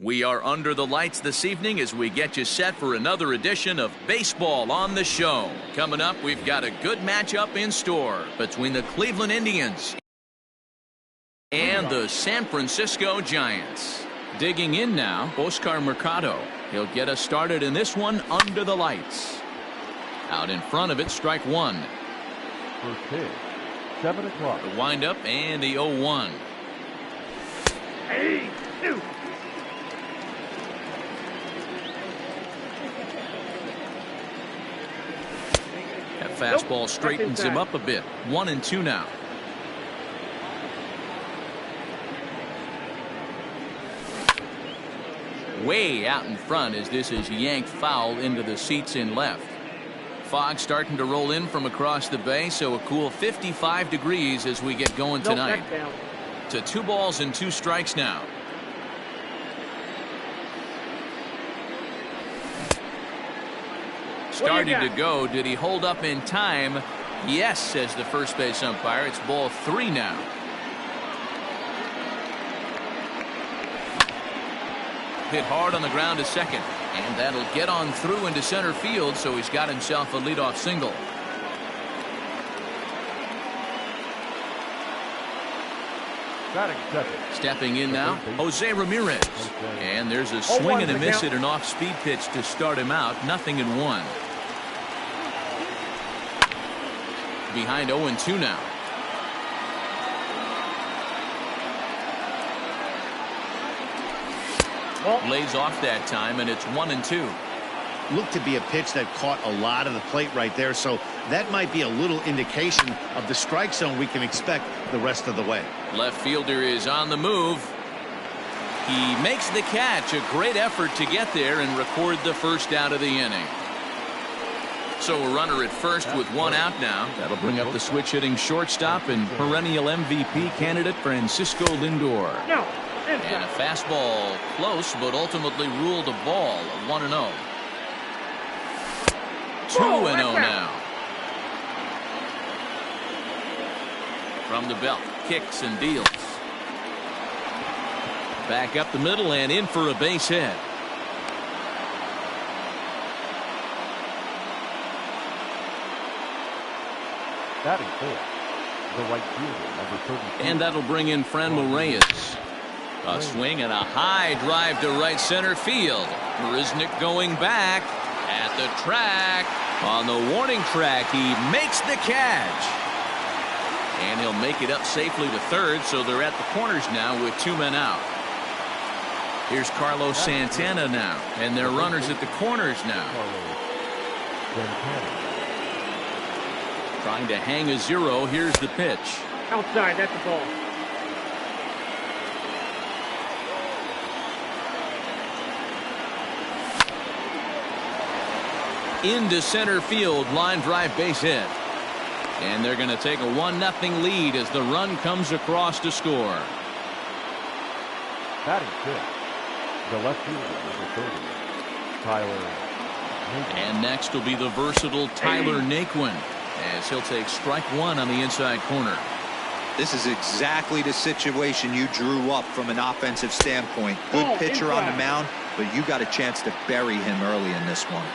We are under the lights this evening as we get you set for another edition of Baseball on the Show. Coming up, we've got a good matchup in store between the Cleveland Indians and the San Francisco Giants. Digging in now, Oscar Mercado. He'll get us started in this one under the lights. Out in front of it, strike one. First pitch, 7 o'clock. The windup and the 0-1. Hey, two. That fastball straightens him up a bit. 1-2 now. Way out in front as this is yanked foul into the seats in left. Fog starting to roll in from across the bay, so a cool 55 degrees as we get going tonight. To 2 balls and 2 strikes now. Starting to go. Did he hold up in time? Yes, says the first base umpire. It's ball 3 now. Hit hard on the ground to second, and that'll get on through into center field, so he's got himself a leadoff single. Stepping in now, Jose Ramirez. And there's a swing and a miss at an off-speed pitch to start him out. 0-1. Behind 0-2 now. Lays off that time, and it's 1-2. Looked to be a pitch that caught a lot of the plate right there, so that might be a little indication of the strike zone we can expect the rest of the way. Left fielder is on the move. He makes the catch. A great effort to get there and record the first out of the inning. So a runner at first with 1 out now. That'll bring up the switch hitting shortstop and perennial MVP candidate Francisco Lindor. And a fastball close, but ultimately ruled a ball. 1-0. 2-0 now. From the belt, kicks and deals. Back up the middle and in for a base hit. Batting fourth, the right fielder, number 32. And that'll bring in Franmil Reyes. A swing and a high drive to right center field. Marisnick going back at the track. On the warning track, he makes the catch. And he'll make it up safely to third, so they're at the corners now with 2 men out. Here's Carlos Santana now, and they're runners at the corners now. Trying to hang a 0. Here's the pitch. Outside, that's the ball. Into center field, line drive base hit. And they're going to take a 1-0 lead as the run comes across to score. Batting fifth, the left fielder, number 30, Tyler Naquin. And next will be the versatile Tyler Naquin, as he'll take strike 1 on the inside corner. This is exactly the situation you drew up from an offensive standpoint. Good pitcher on the mound, but you got a chance to bury him early in this one.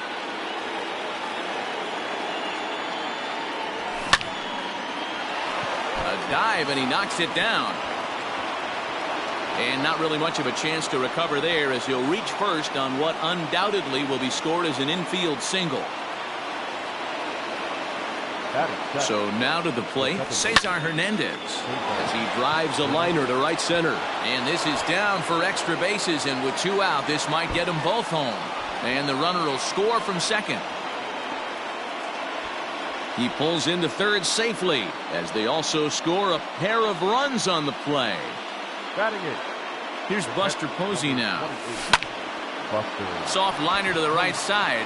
A dive, and he knocks it down. And not really much of a chance to recover there, as he'll reach first on what undoubtedly will be scored as an infield single. So now to the plate, Cesar Hernandez, as he drives a liner to right center. And this is down for extra bases, and with 2 out, this might get them both home. And the runner will score from second. He pulls into third safely, as they also score a pair of runs on the play. Here's Buster Posey now. Soft liner to the right side.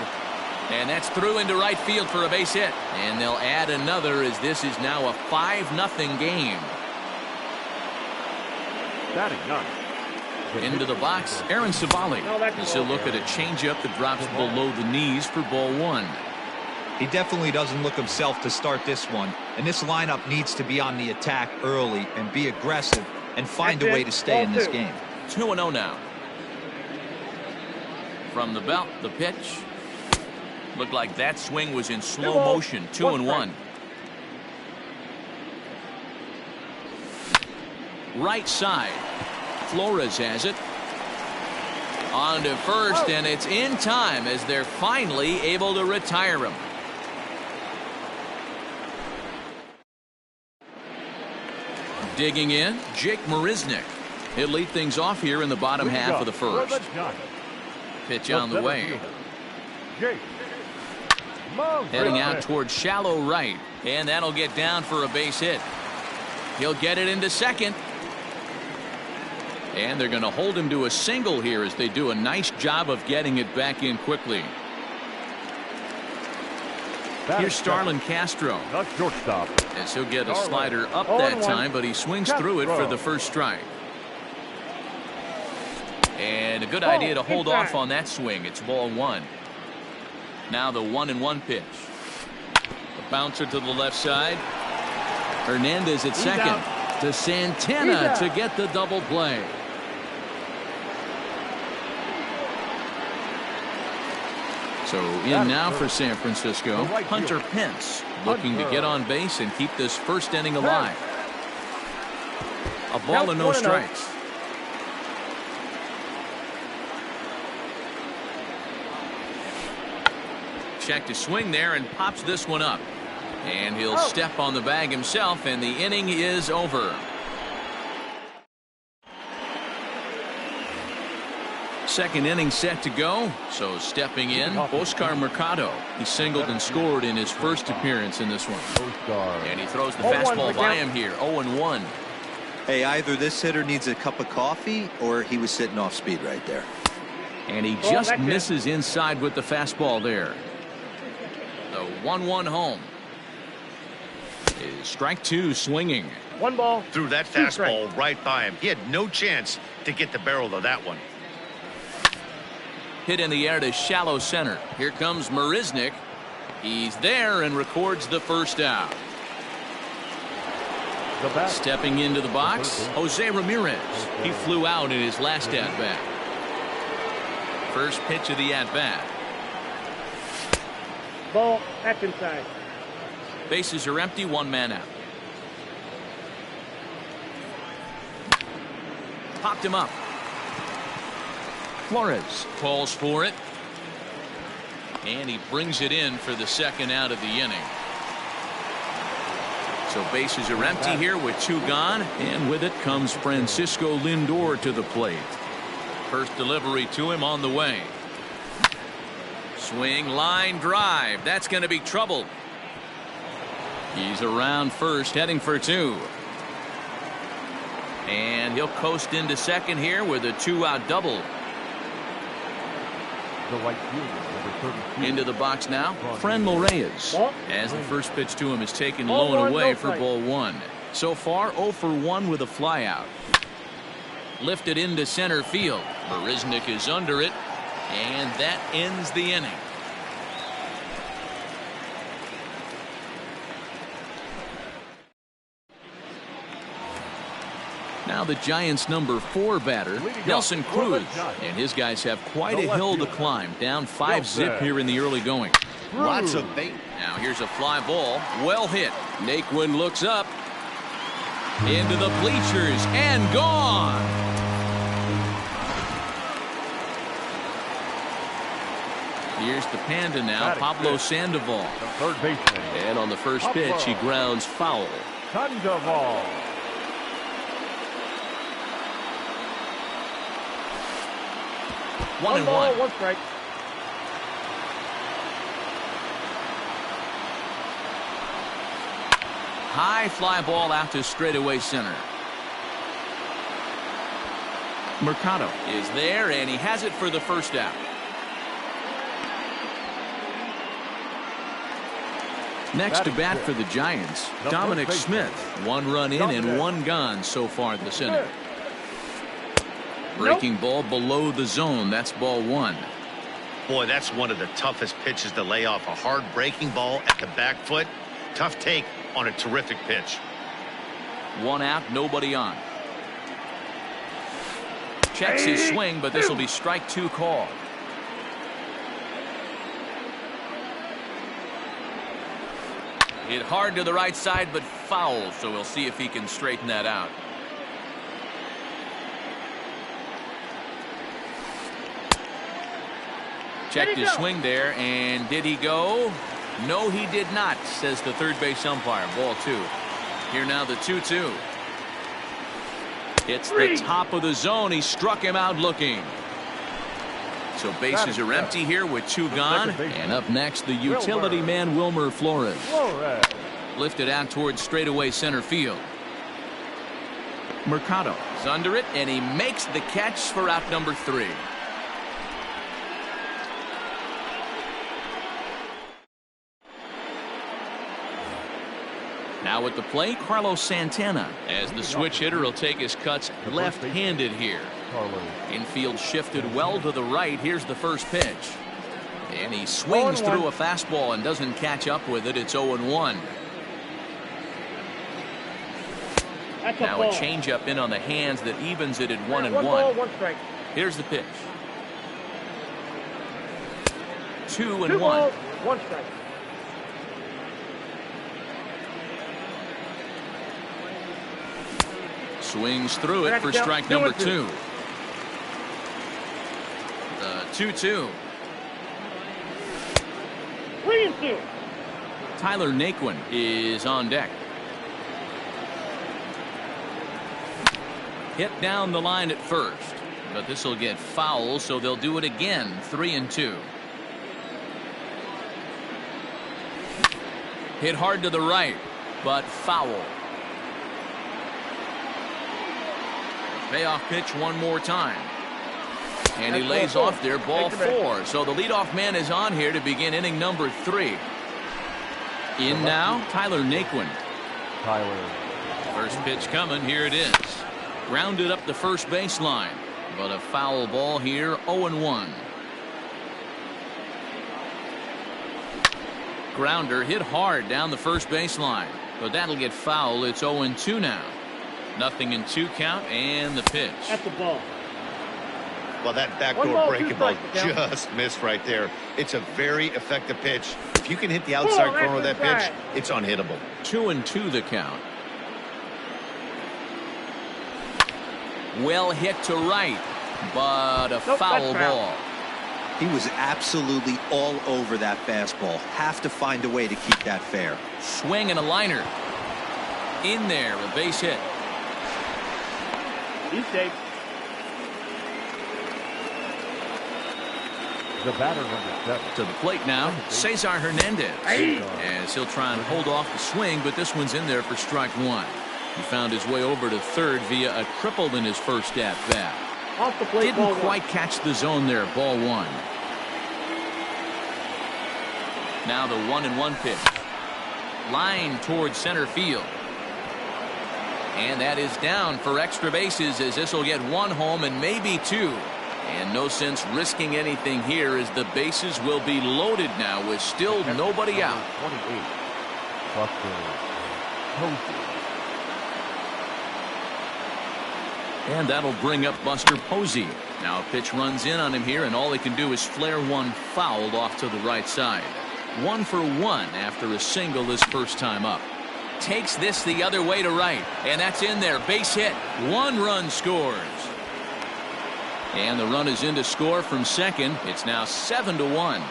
And that's through into right field for a base hit. And they'll add another, as this is now a 5-0 game. Into the box, Aaron Civale. As he'll look at a changeup that drops below the knees for ball 1. He definitely doesn't look himself to start this one. And this lineup needs to be on the attack early and be aggressive and find a way to stay in this game. 2-0 now. From the belt, the pitch. Looked like that swing was in slow motion. 2-1. Right side. Flores has it. On to first, and it's in time as they're finally able to retire him. Digging in, Jake Marisnick. He'll lead things off here in the bottom half of the first. Pitch on the way. Heading out towards shallow right, and that'll get down for a base hit. He'll get it into second. And they're going to hold him to a single here as they do a nice job of getting it back in quickly. Here's Starlin Castro. Shortstop. As he'll get a slider up that time, but he swings through it for the first strike. And a good idea to hold off on that swing. It's ball 1. Now the 1-1 pitch. A bouncer to the left side. Hernandez at second. To Santana to get the double play. So in now for San Francisco, Hunter Pence looking to get on base and keep this first inning alive. A ball and no strikes. Check to swing there and pops this one up. And he'll step on the bag himself, and the inning is over. Second inning set to go. So stepping in, Oscar Mercado. He singled and scored in his first appearance in this one. And he throws the fastball by him here. 0-1. Hey, either this hitter needs a cup of coffee or he was sitting off speed right there. And he just misses inside with the fastball there. The 1-1 home. Is strike 2 swinging. 1 ball. Threw that fastball right by him. He had no chance to get the barrel of that one. Hit in the air to shallow center. Here comes Marisnick. He's there and records the first out. Stepping into the box, Jose Ramirez. He flew out in his last at-bat. First pitch of the at-bat. Ball. That's inside. Bases are empty, 1 man out. Popped him up. Flores calls for it. And he brings it in for the second out of the inning. So bases are empty here with 2 gone. And with it comes Francisco Lindor to the plate. First delivery to him on the way. Swing, line, drive. That's going to be trouble. He's around first, heading for 2. And he'll coast into second here with a 2-out double. Into the box now, Franmil Reyes. As the first pitch to him is taken low and away for ball 1. So far, 0 for 1 with a flyout. Lifted into center field. Marisnick is under it, and that ends the inning. Now the Giants' number 4 batter, Nelson Cruz, and his guys have quite a hill to climb. Down 5-zip here in the early going. Lots of bait. Now here's a fly ball, well hit. Naquin looks up into the bleachers and gone. Here's the Panda now, Pablo Sandoval. Third baseman. And on the first pitch, he grounds foul. Sandoval. 1-1. 1 strike. High fly ball out to straightaway center. Mercado is there, and he has it for the first out. Next to bat for the Giants, Dominic Smith. 1 run in and 1 gone so far this inning. Breaking ball below the zone. That's ball 1. Boy, that's one of the toughest pitches to lay off. A hard breaking ball at the back foot. Tough take on a terrific pitch. 1 out, nobody on. Checks his swing, but this will be strike 2 call. Hit hard to the right side, but foul, so we'll see if he can straighten that out. Checked his swing there, and did he go? No, he did not, says the third base umpire. Ball 2. Here now the 2-2. It's the top of the zone. He struck him out looking. So bases are empty here with 2 gone. And up next, the utility man, Wilmer Flores. Lifted out towards straightaway center field. Mercado is under it, and he makes the catch for out number 3. Now at the plate, Carlos Santana, as the switch hitter will take his cuts left-handed here. Infield shifted well to the right. Here's the first pitch. And he swings through a fastball and doesn't catch up with it. It's 0-1. Now a changeup in on the hands that evens it at 1-1. 1 ball, 1 strike. Here's the pitch. 2-1. 2 balls, 1 strike. Swings through it for strike number 2. The 2-2. 3-2. Tyler Naquin is on deck. Hit down the line at first, but this will get foul, so they'll do it again. 3-2. Hit hard to the right, but foul. Payoff pitch one more time. And he lays off there, ball 4. So the leadoff man is on here to begin inning number 3. In now, Tyler Naquin. First pitch coming. Here it is. Grounded up the first baseline. But a foul ball here, 0-1. Grounder hit hard down the first baseline. But that'll get foul. It's 0-2 now. 0-2 count, and the pitch. That's the ball. Well, that backdoor breaking ball just missed right there. It's a very effective pitch. If you can hit the outside corner of that pitch, it's unhittable. 2-2 the count. Well hit to right, but a foul ball. He was absolutely all over that fastball. Have to find a way to keep that fair. Swing and a liner. In there, a base hit. He's safe. The batter, number 7. To the plate now, Cesar Hernandez. As he'll try and hold off the swing, but this one's in there for strike 1. He found his way over to third via a triple in his first at bat. Off the plate. Didn't quite catch the zone there. Ball 1. Now the 1-1 pitch. Line towards center field. And that is down for extra bases, as this will get 1 home and maybe 2. And no sense risking anything here, as the bases will be loaded now with still nobody out. 28. Buster Posey. And that'll bring up Buster Posey. Now a pitch runs in on him here, and all he can do is flare one foul off to the right side. 1 for 1 after a single his first time up. Takes this the other way to right, and that's in there. Base hit. 1 run scores. And the run is in to score from second. It's now 7-1.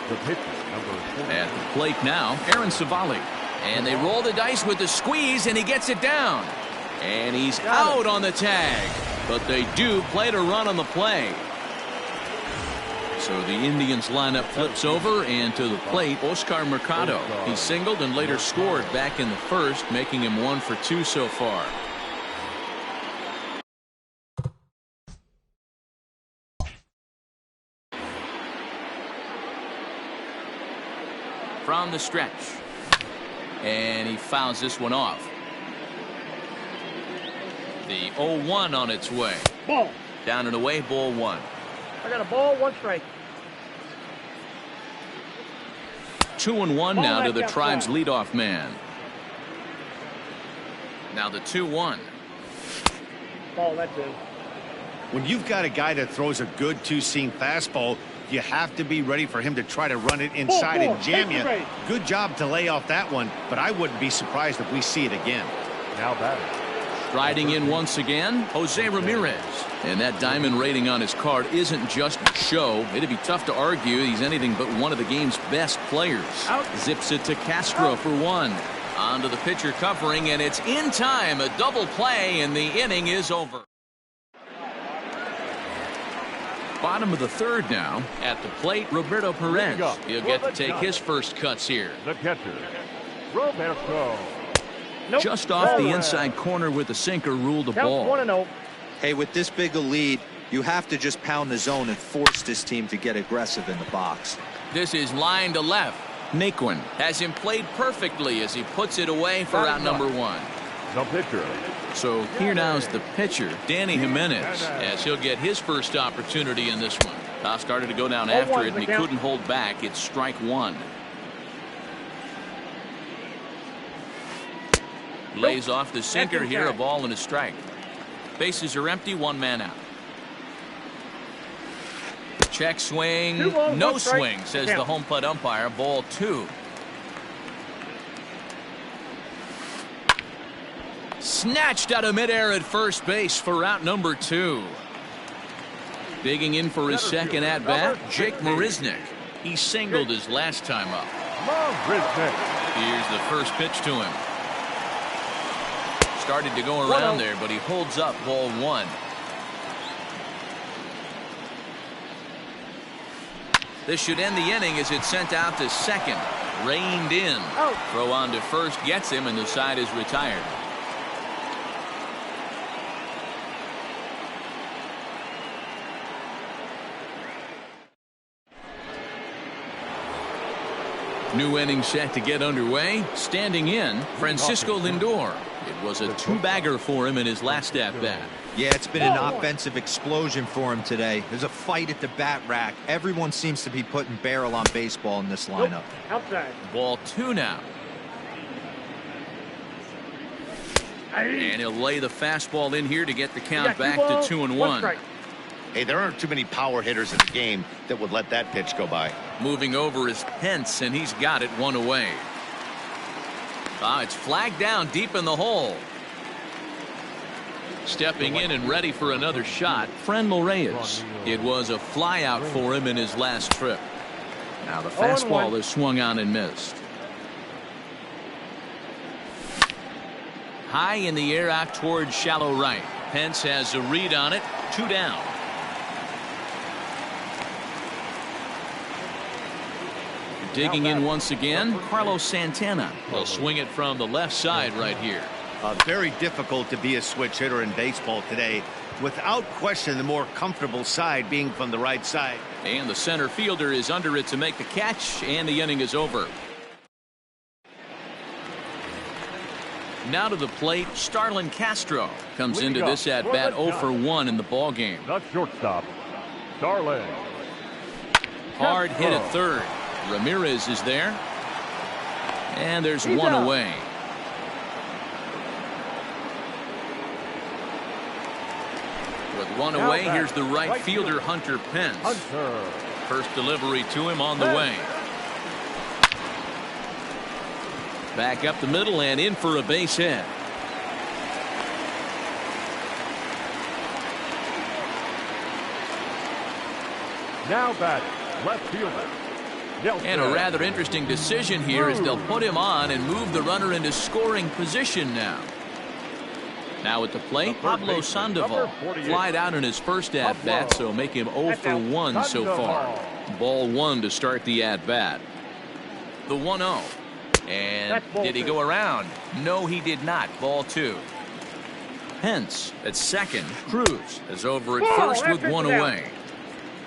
The pitcher, number 4. At the plate now, Aaron Savali. And they roll the dice with the squeeze, and he gets it down. And he's out on the tag. But they do play to run on the play. So the Indians lineup flips over, and to the plate, Oscar Mercado. He singled and later scored back in the first, making him 1 for 2 so far. From the stretch. And he fouls this one off. The 0-1 on its way. Ball. Down and away, ball 1. I got a ball, 1 strike. 2-1 now to the outside. Tribe's leadoff man. Now the 2-1. Ball, that's it. When you've got a guy that throws a good 2-seam fastball, You have to be ready for him to try to run it inside and jam you. Good job to lay off that one, but I wouldn't be surprised if we see it again. Now batting. Striding in once again, Jose Ramirez. And that diamond rating on his card isn't just a show. It'd be tough to argue he's anything but one of the game's best players. Zips it to Castro for one. On to the pitcher covering, and it's in time. A double play, and the inning is over. Bottom of the third now. At the plate, Roberto Perez. He'll get to take his first cuts here. The catcher, Roberto. Just off the inside corner with the sinker, ruled the ball. 1-0. Hey, with this big a lead, you have to just pound the zone and force this team to get aggressive in the box. This is line to left. Naquin has him played perfectly as he puts it away for out number one. The pitcher. So here now is the pitcher, Danny Jimenez, as he'll get his first opportunity in this one. Started to go down after it, and he couldn't hold back. It's strike one. Lays off the sinker here, a ball and a strike. Bases are empty, one man out. Check swing, no swing, says the home plate umpire. Ball two. Snatched out of midair at first base for out number two. Digging in for his second at bat, Jake Marisnick. He singled his last time up. Here's the first pitch to him. Started to go around there, but he holds up, ball one. This should end the inning as it's sent out to second. Reined in. Throw on to first gets him, and the side is retired. New inning set to get underway. Standing in, Francisco Lindor. It was a two-bagger for him in his last at-bat. Yeah, it's been an offensive explosion for him today. There's a fight at the bat rack. Everyone seems to be putting barrel on baseball in this lineup. Outside. Ball two now. And he'll lay the fastball in here to get the count back to 2-1. Hey, there aren't too many power hitters in the game that would let that pitch go by. Moving over is Pence, and he's got it one away. It's flagged down deep in the hole. Stepping in and ready for another shot, Franmil Reyes. It was a fly out for him in his last trip. Now the fastball is swung on and missed. High in the air out towards shallow right. Pence has a read on it. Two down. Digging in once again, Carlos Santana. He'll swing it from the left side right here. Very difficult to be a switch hitter in baseball today. Without question, the more comfortable side being from the right side. And the center fielder is under it to make the catch, and the inning is over. Now to the plate, Starlin Castro comes into this at-bat 0 for 1 in the ball game. The shortstop, Starlin. Hard hit at third. Ramirez is there. And there's one away. With one away, here's the right fielder, Hunter Pence. First delivery to him on the way. Back up the middle and in for a base hit. Now back, left fielder. And a rather interesting decision here as they'll put him on and move the runner into scoring position now. Now at the plate, Pablo Sandoval flied out in his first at-bat, so make him 0 for 1 so far. Ball one to start the at-bat. The 1-0. And did he go around? No, he did not. Ball two. Pence at second. Cruz is over at first with one away.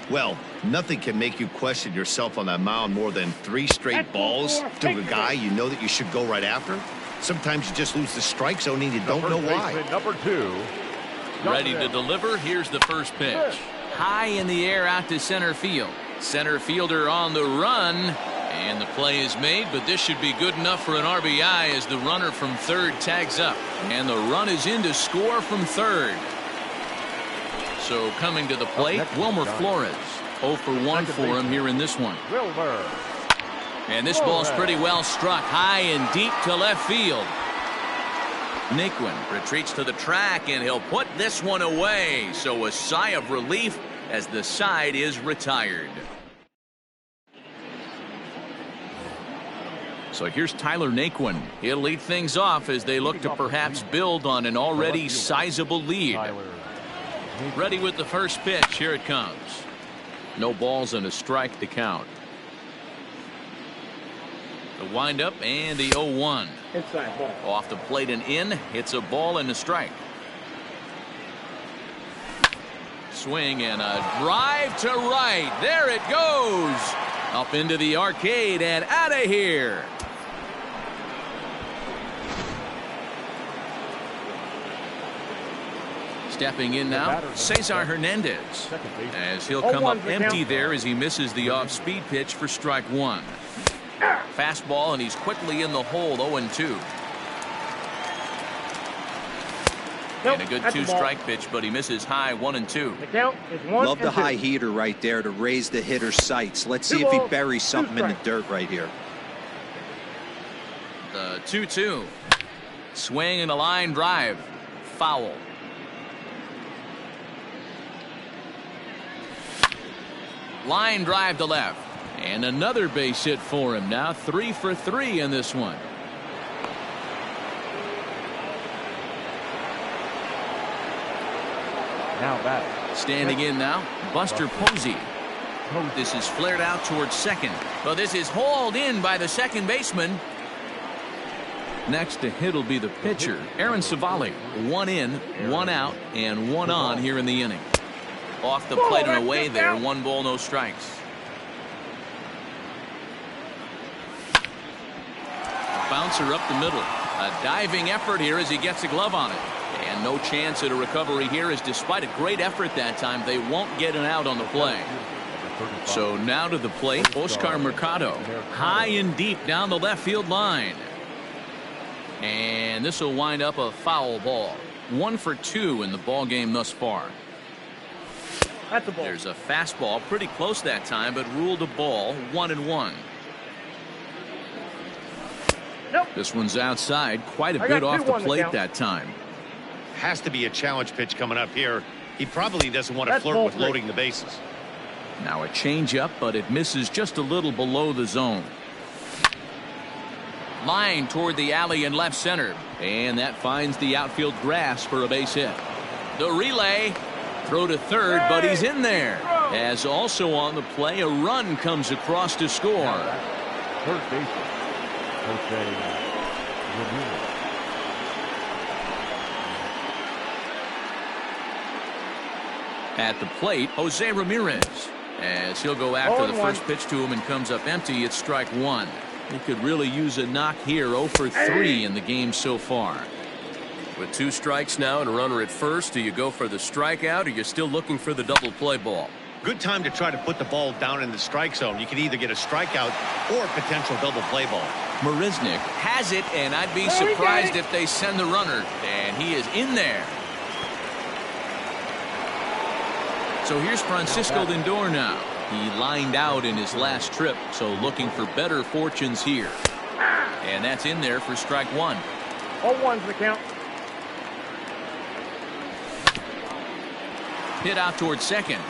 Well, nothing can make you question yourself on that mound more than 3 straight balls to a guy you know that you should go right after. Sometimes you just lose the strike zone and you don't know why. Number 2. Ready to deliver. Here's the first pitch. High in the air out to center field. Center fielder on the run. And the play is made, but this should be good enough for an RBI as the runner from third tags up. And the run is in to score from third. So coming to the plate, Wilmer Flores. 0 for 1 for him here in this one. Wilbur. And this ball's pretty well struck high and deep to left field. Naquin retreats to the track, and he'll put this one away. So a sigh of relief as the side is retired. So here's Tyler Naquin. He'll lead things off as they look to perhaps build on an already sizable lead. Ready with the first pitch. Here it comes. No balls and a strike to count. The windup and the 0-1. Inside ball. Off the plate and in. It's a ball and a strike. Swing and a drive to right. There it goes. Up into the arcade and out of here. Stepping in now, Cesar Hernandez, as he'll come up empty there as he misses the off-speed pitch for strike one. Fastball, and he's quickly in the hole, 0-2. And a good two-strike pitch, but he misses high, 1-2. The count is 1-2. Love the high heater right there to raise the hitter's sights. Let's see if he buries something in the dirt right here. The 2-2. Swing and a line drive. Foul. Line drive to left. And another base hit for him. Now 3 for 3 in this one. Now back. Standing in now, Buster Posey. This is flared out towards second. But this is hauled in by the second baseman. Next to hit will be the pitcher, Aaron Savali. 1 in, 1 out, and 1 on here in the inning. Off the plate and away there. 1 ball, no strikes. Bouncer up the middle. A diving effort here as he gets a glove on it. And no chance at a recovery here, as despite a great effort that time, they won't get an out on the play. So now to the plate, Oscar Mercado. High and deep down the left field line. And this will wind up a foul ball. 1 for 2 in the ball game thus far. That's a ball. There's a fastball pretty close that time, but ruled a ball. 1-1. Nope. This one's outside, quite a bit off the plate that time. Has to be a challenge pitch coming up here. He probably doesn't want to flirt with loading the bases. Now a changeup, but it misses just a little below the zone. Line toward the alley in left center, and that finds the outfield grass for a base hit. The relay, throw to third, but he's in there. As also on the play, a run comes across to score. Third baseman, Jose Ramirez. At the plate, Jose Ramirez, as he'll go after the first pitch to him and comes up empty. It's strike one. He could really use a knock here. 0 for 3 in the game so far. With 2 strikes now and a runner at first, do you go for the strikeout, or you're still looking for the double play ball? Good time to try to put the ball down in the strike zone. You can either get a strikeout or a potential double play ball. Marisnick has it, and I'd be surprised if they send the runner. And he is in there. So here's Francisco Lindor now. He lined out in his last trip, so looking for better fortunes here. And that's in there for strike one. 0-1's the count. Hit out towards second.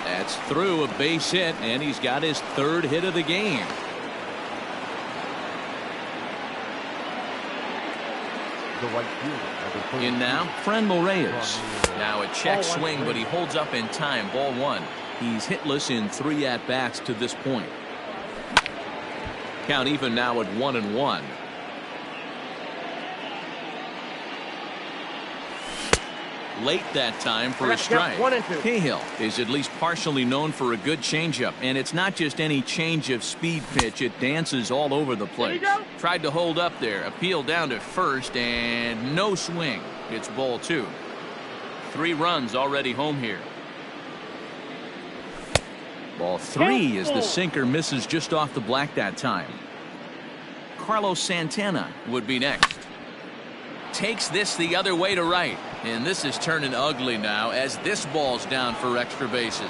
That's through a base hit, and he's got his 3rd hit of the game. In now, Franmil Reyes. Now a check swing, but he holds up in time. Ball 1. He's hitless in 3 at-bats to this point. Count even now at 1-1. Late that time for a strike. Cahill is at least partially known for a good changeup, and it's not just any change of speed pitch. It dances all over the place. Tried to hold up there, appeal down to first, and no swing. It's ball 2. 3 runs already home here. Ball 3 as the sinker misses just off the black that time. Carlos Santana would be next. Takes this the other way to right. And this is turning ugly now as this ball's down for extra bases.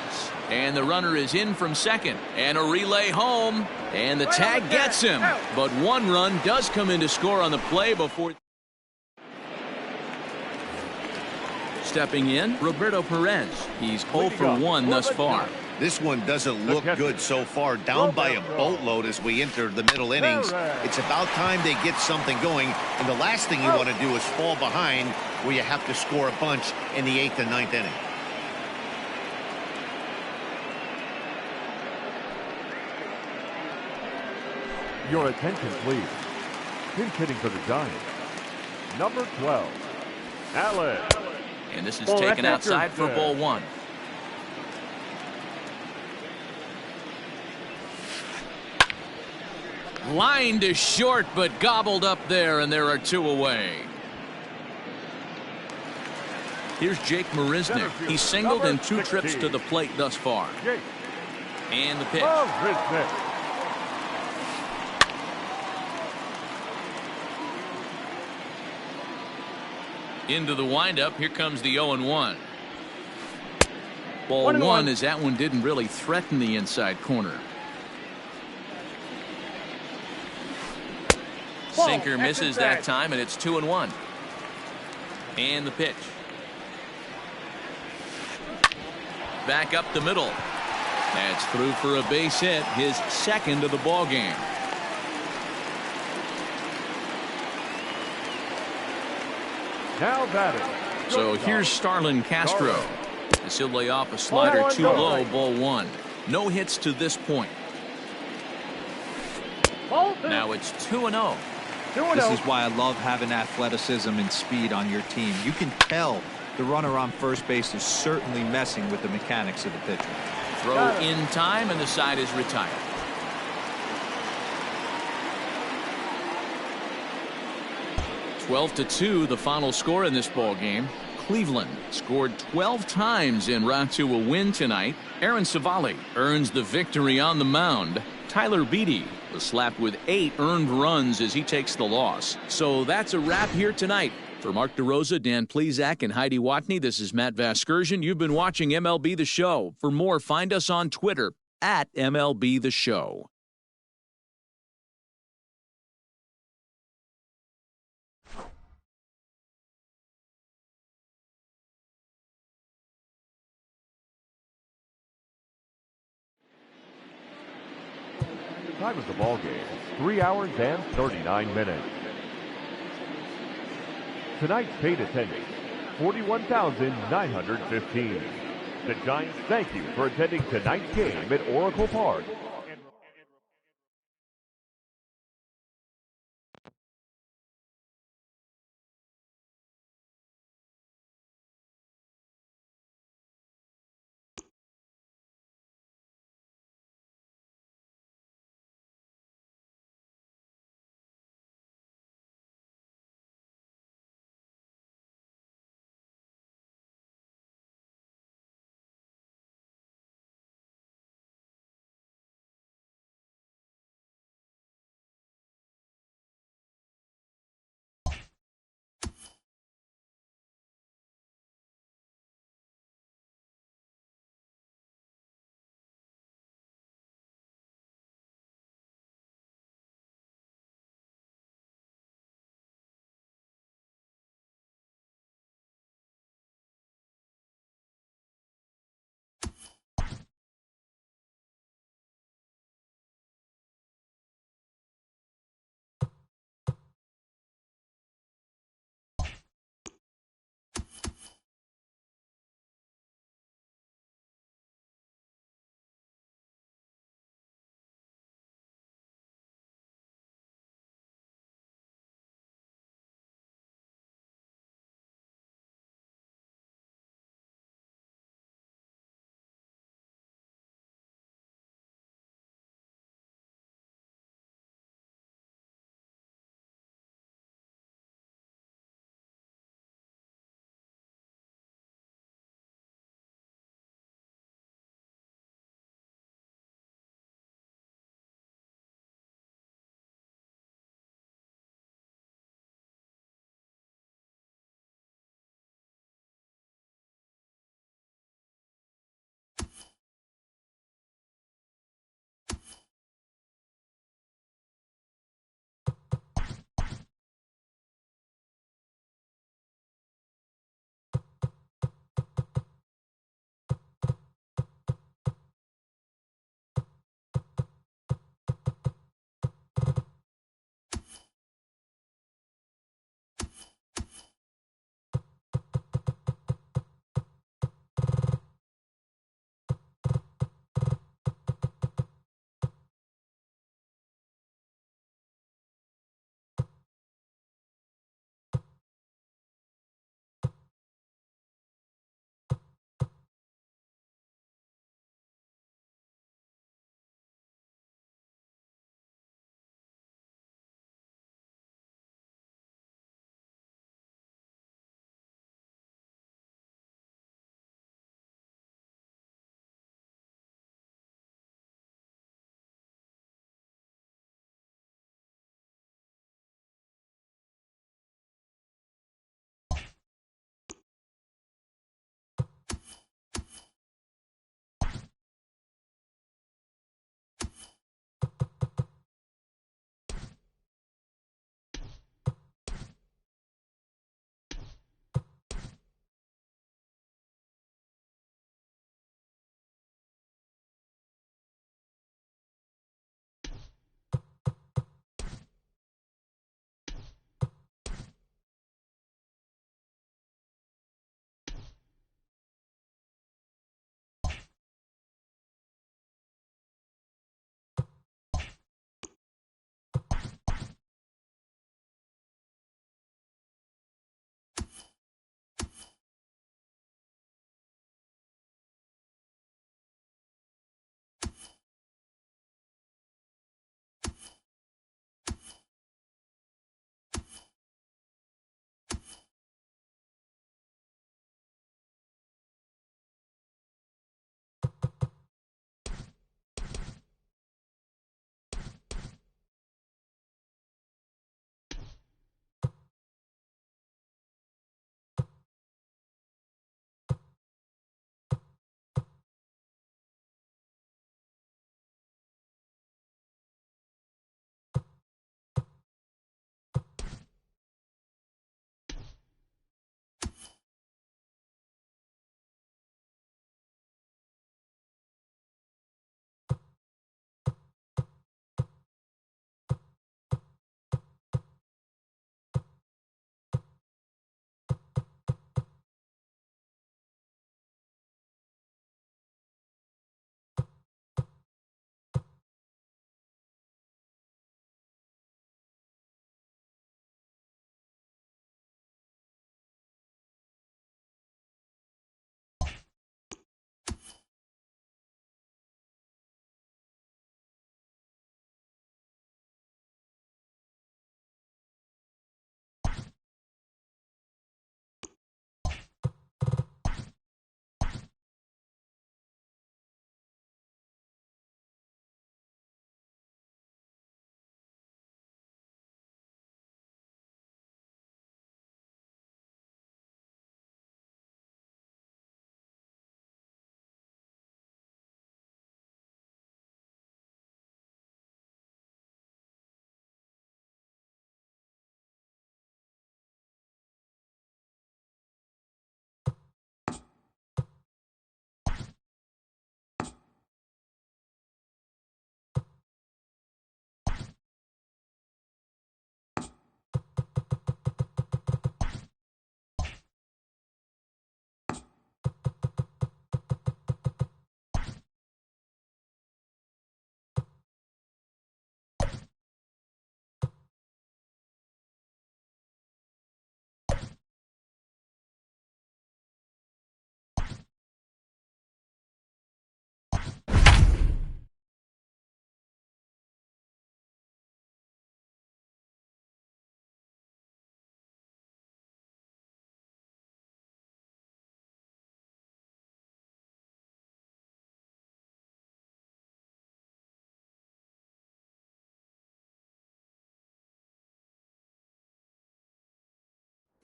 And the runner is in from second. And a relay home. And the tag gets him. But one run does come in to score on the play before. Stepping in, Roberto Perez. He's 0 for 1 thus far. This one doesn't look good so far. Down by a boatload as we enter the middle innings. It's about time they get something going. And the last thing you want to do is fall behind where you have to score a bunch in the 8th and 9th inning. Your attention, please. Pinch hitting for the Giants. Number 12, Allen. And this is taken outside for ball 1. Line to short, but gobbled up there, and there are 2 away. Here's Jake Marisnick. He's singled in 2 trips to the plate thus far. And the pitch. Into the windup. Here comes the 0-1. Ball 1 as that one didn't really threaten the inside corner. Sinker misses that time, and it's 2-1. And the pitch. Back up the middle. That's through for a base hit, his second of the ball game. Now batting. So here's Starlin Castro. As he'll lay off a slider too low, ball 1. No hits to this point. Now it's 2-0. This is why I love having athleticism and speed on your team. You can tell the runner on first base is certainly messing with the mechanics of the pitcher. Throw in time, and the side is retired. (12-2) the final score in this ball game. Cleveland scored 12 times en route to a win tonight. Aaron Civale earns the victory on the mound. Tyler Beede was slapped with 8 earned runs as he takes the loss. So that's a wrap here tonight. For Mark DeRosa, Dan Plesac, and Heidi Watney, this is Matt Vasgersian. You've been watching MLB The Show. For more, find us on Twitter at MLB The Show. Time of the ball game, 3 hours and 39 minutes. Tonight's paid attendance, 41,915. The Giants thank you for attending tonight's game at Oracle Park.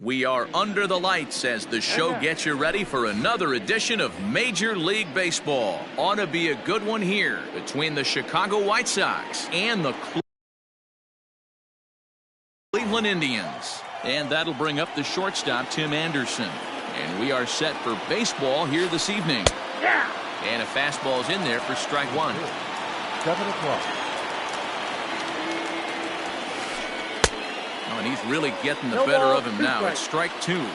We are under the lights as the show gets you ready for another edition of Major League Baseball. Ought to be a good one here between the Chicago White Sox and the Cleveland Indians. And that'll bring up the shortstop, Tim Anderson. And we are set for baseball here this evening. Yeah. And a fastball's in there for strike one. 7 o'clock. Oh, and he's really getting the No better ball, of him 2 now. strikes. It's strike two.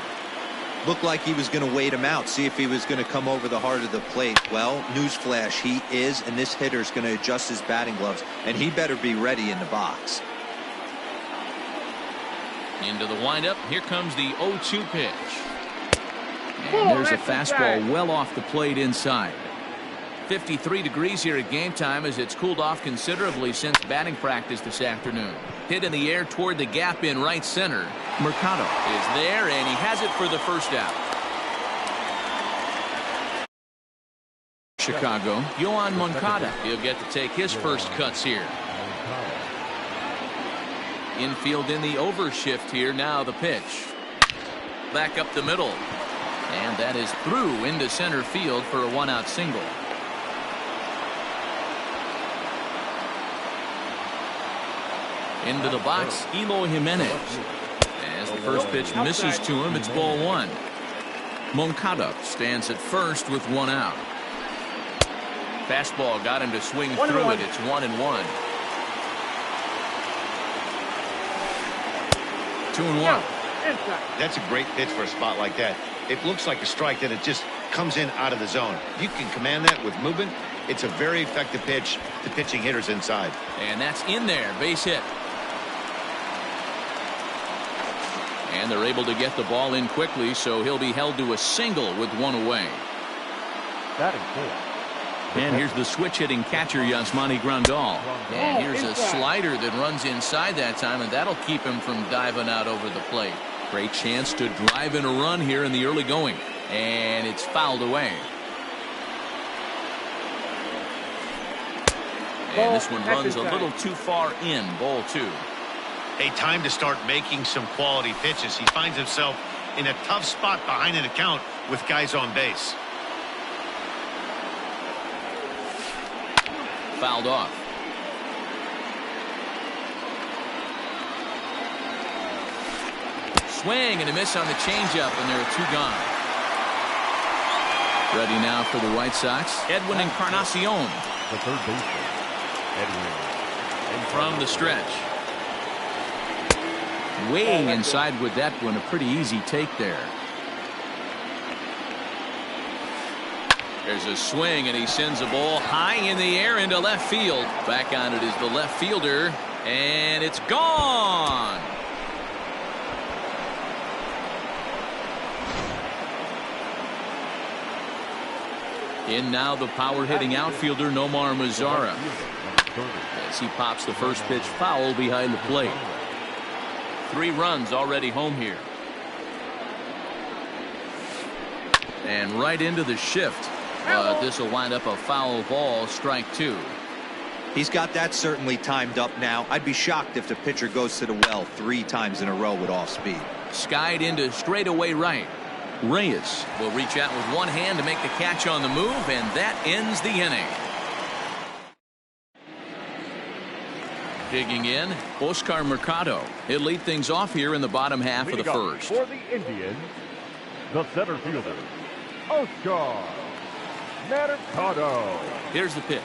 Looked like he was going to wait him out, see if he was going to come over the heart of the plate. Well, newsflash, he is, and this hitter's going to adjust his batting gloves, and he better be ready in the box. Into the windup. Here comes the 0-2 pitch. And Oh, there's a that's fastball inside. well off the plate inside. 53 degrees here at game time as it's cooled off considerably since batting practice this afternoon. Hit in the air toward the gap in right center. Mercado is there, and he has it for the first out. Chicago, Yoan Moncada. He'll get to take his first cuts here. Infield in the overshift here. Now the pitch. Back up the middle. And that is through into center field for a one-out single. Into the box, Eloy Jimenez. As the first pitch misses to him, it's ball one. Moncada stands at first with one out. Fastball got him to swing through it. It's 1-1. 2-1. Inside. That's a great pitch for a spot like that. It looks like a strike, then it just comes in out of the zone. You can command that with movement. It's a very effective pitch to pitching hitters inside. And that's in there. Base hit. And they're able to get the ball in quickly, so he'll be held to a single with one away. Batting fourth. And here's the switch-hitting catcher, Yasmani Grandal. And here's a slider that runs inside that time, and that'll keep him from diving out over the plate. Great chance to drive in a run here in the early going. And it's fouled away. And this one runs a little too far in. Ball two. A time to start making some quality pitches. He finds himself in a tough spot behind an account with guys on base. Fouled off. Swing and a miss on the changeup, and there are two gone. Ready now for the White Sox, Edwin Encarnacion. The third baseman, Edwin. And from the stretch. Way inside with that one, a pretty easy take there. There's a swing, and he sends a ball high in the air into left field. Back on it is the left fielder, and it's gone. In now the power-hitting outfielder, Nomar Mazara. As he pops the first pitch foul behind the plate. 3 runs already home here. And right into the shift. But this will wind up a foul ball, strike 2. He's got that certainly timed up now. I'd be shocked if the pitcher goes to the well 3 times in a row with off speed. Skied into straightaway right. Reyes will reach out with one hand to make the catch on the move, and that ends the inning. Digging in, Oscar Mercado. He'll lead things off here in the bottom half of the Leading off first. for the Indians, the center fielder, Oscar Mercado. Here's the pitch.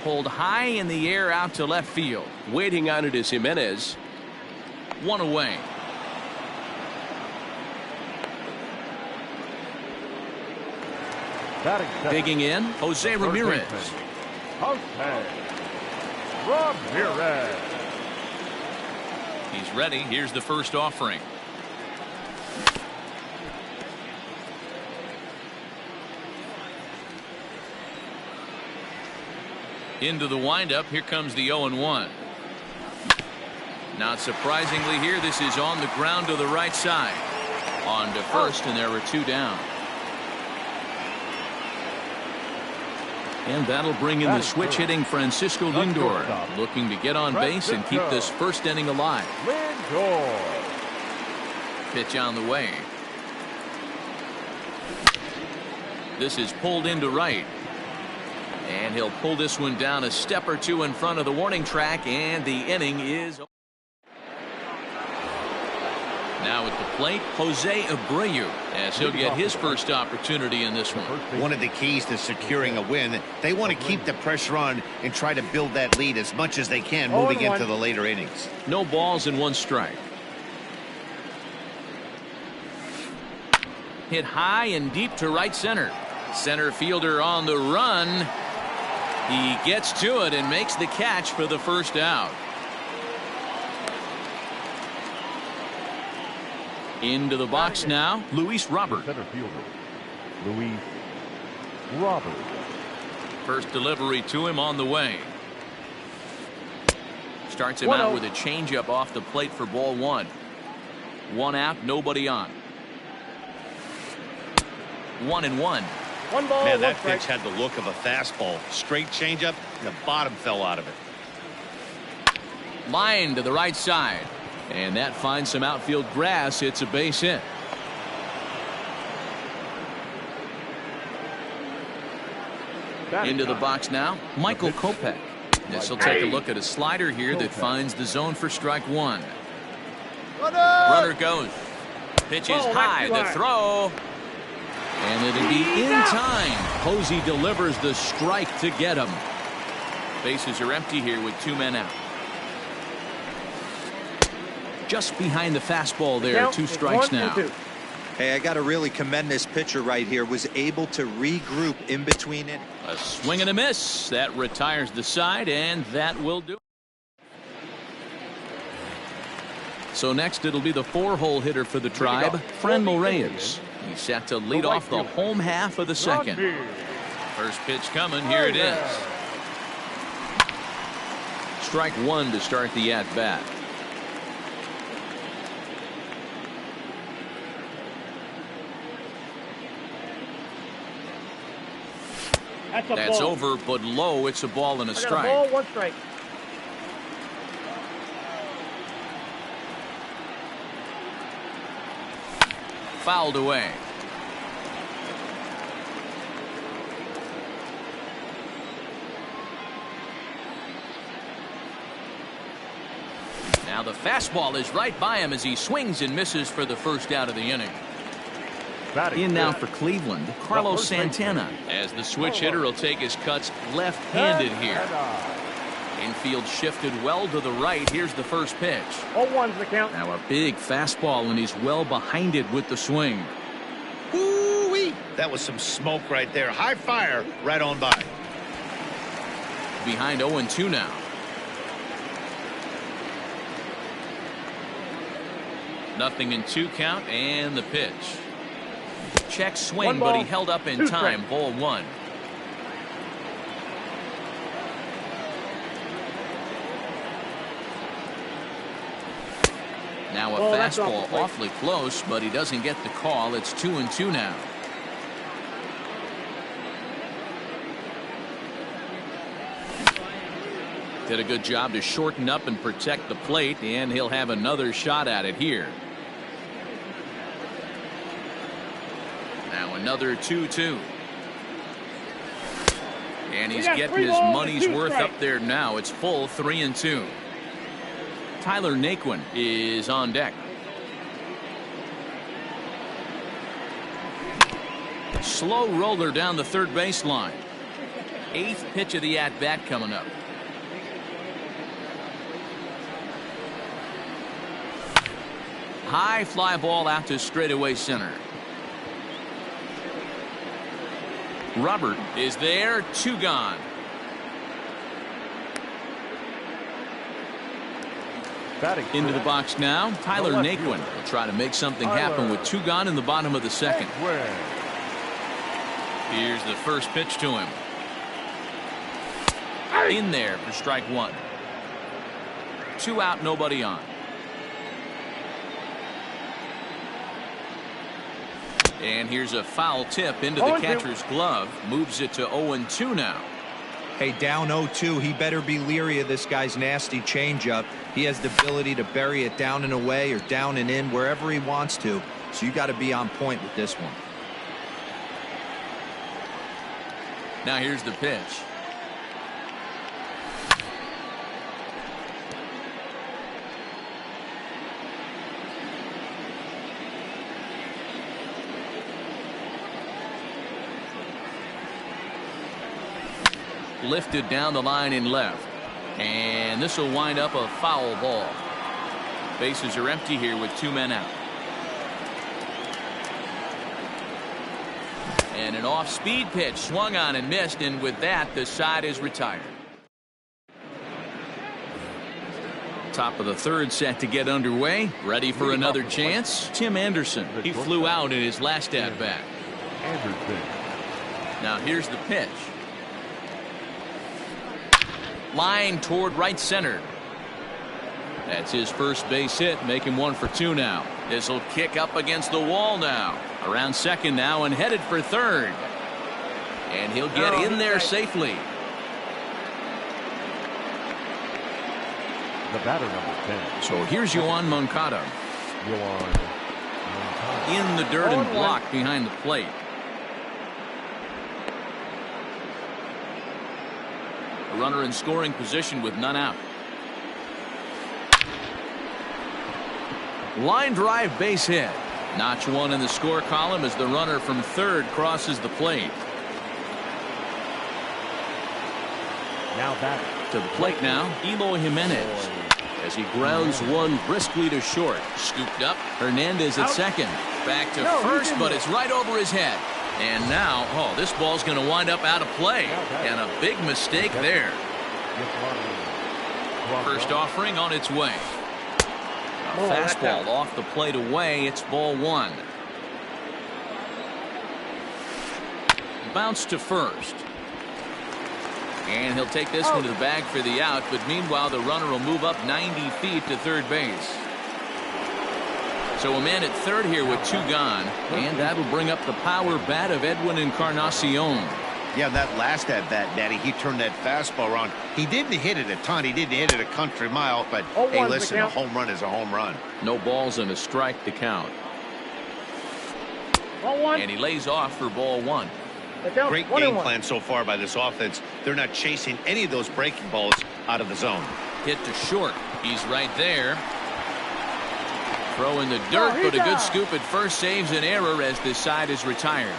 Pulled high in the air out to left field. Waiting on it is Jimenez. One away. Batting second, Digging in, Jose third Ramirez. baseman, Jose Ramirez. He's ready. Here's the first offering. Into the windup. Here comes the 0-1. Not surprisingly here, this is on the ground to the right side. On to first, and there were 2 down. And that'll bring in the switch hitting Francisco Lindor, looking to get on base and keep this first inning alive. Lindor. Pitch on the way. This is pulled into right. And he'll pull this one down a step or two in front of the warning track, and the inning is over. Now at the plate, Jose Abreu, as he'll get his first opportunity in this one. One of the keys to securing a win, they want to keep the pressure on and try to build that lead as much as they can moving into the later innings. No balls and 1 strike. Hit high and deep to right center. Center fielder on the run. He gets to it and makes the catch for the first out. Into the box now, Luis Robert. Center fielder, Luis Robert. First delivery to him on the way. Starts him out with a changeup off the plate for ball 1. 1 out, nobody on. 1-1. 1 ball, Man, that 1 strike. pitch had the look of a fastball. Straight changeup, and the bottom fell out of it. Line to the right side. And that finds some outfield grass. It's a base hit. Into the box now, Michael Kopech. This will take a look at a slider here that finds the zone for strike 1. Runner goes. Pitch is high. The throw. And it'll be in time. Posey delivers the strike to get him. Bases are empty here with 2 men out. Just behind the fastball there. 2 strikes now. Hey, I got to really commend this pitcher right here. Was able to regroup in between it. A swing and a miss. That retires the side, and that will do it. So next it'll be the 4-hole hitter for the Tribe, Franmil Reyes. He's set to lead off the home half of the second. First pitch coming. Here it is. Strike 1 to start the at-bat. That's over, but low. It's a ball and a strike. Ball, 1 strike. Fouled away. Now the fastball is right by him as he swings and misses for the first out of the inning. In now for Cleveland, Carlos Santana, as the switch hitter will take his cuts left-handed here. Infield shifted well to the right. Here's the first pitch. 0-1's the count. Now a big fastball, and he's well behind it with the swing. Ooh-wee. That was some smoke right there. High fire right on by. Behind 0-2 now. Nothing in 2 count, and the pitch. Check swing, but he held up in time. Ball 1. Now a fastball awfully close, but he doesn't get the call. It's 2-2 now. Did a good job to shorten up and protect the plate, and he'll have another shot at it here. Now another 2-2. And he's getting his money's worth up there now. It's full 3-2. Tyler Naquin is on deck. Slow roller down the third baseline. 8th pitch of the at-bat coming up. High fly ball out to straightaway center. Robert is there. 2 gone. Into the box now, Tyler Naquin will try to make something happen with 2 gone in the bottom of the second. Here's the first pitch to him. In there for strike 1. 2 out, nobody on. And here's a foul tip into the catcher's glove. Moves it to 0-2 now. Hey, down 0-2, he better be leery of this guy's nasty changeup. He has the ability to bury it down and away or down and in wherever he wants to. So you got to be on point with this one. Now here's the pitch. Lifted down the line in left. And this will wind up a foul ball. Bases are empty here with 2 men out. And an off-speed pitch swung on and missed, and with that the side is retired. Top of the third set to get underway. Ready for another chance. Tim Anderson. He flew out in his last at-bat. Now here's the pitch. Line toward right center. That's his first base hit. Make him 1 for 2 now. This will kick up against the wall now. Around second now and headed for third. And he'll get in there safely. The batter, number 10. So here's Yoan Moncada. In the dirt and blocked behind the plate. A runner in scoring position with none out. Line drive base hit. Notch 1 in the score column as the runner from third crosses the plate. Now back to the plate now, Eloy Jimenez. As he grounds one briskly to short. Scooped up. Hernandez at second. Back to first, but it's right over his head. And now, this ball's going to wind up out of play. And a big mistake there. First offering on its way. A fastball off the plate away. It's ball 1. Bounce to first. And he'll take this one to the bag for the out. But meanwhile, the runner will move up 90 feet to third base. So a man at third here with 2 gone. And that'll bring up the power bat of Edwin Encarnacion. Yeah, that last at-bat, Daddy, he turned that fastball around. He didn't hit it a ton. He didn't hit it a country mile. But, hey, listen, a home run is a home run. No balls and a strike to count. Ball 1. And he lays off for ball 1. Great game plan so far by this offense. They're not chasing any of those breaking balls out of the zone. Hit to short. He's right there. Throw in the dirt, but a good scoop at first saves an error as this side is retired.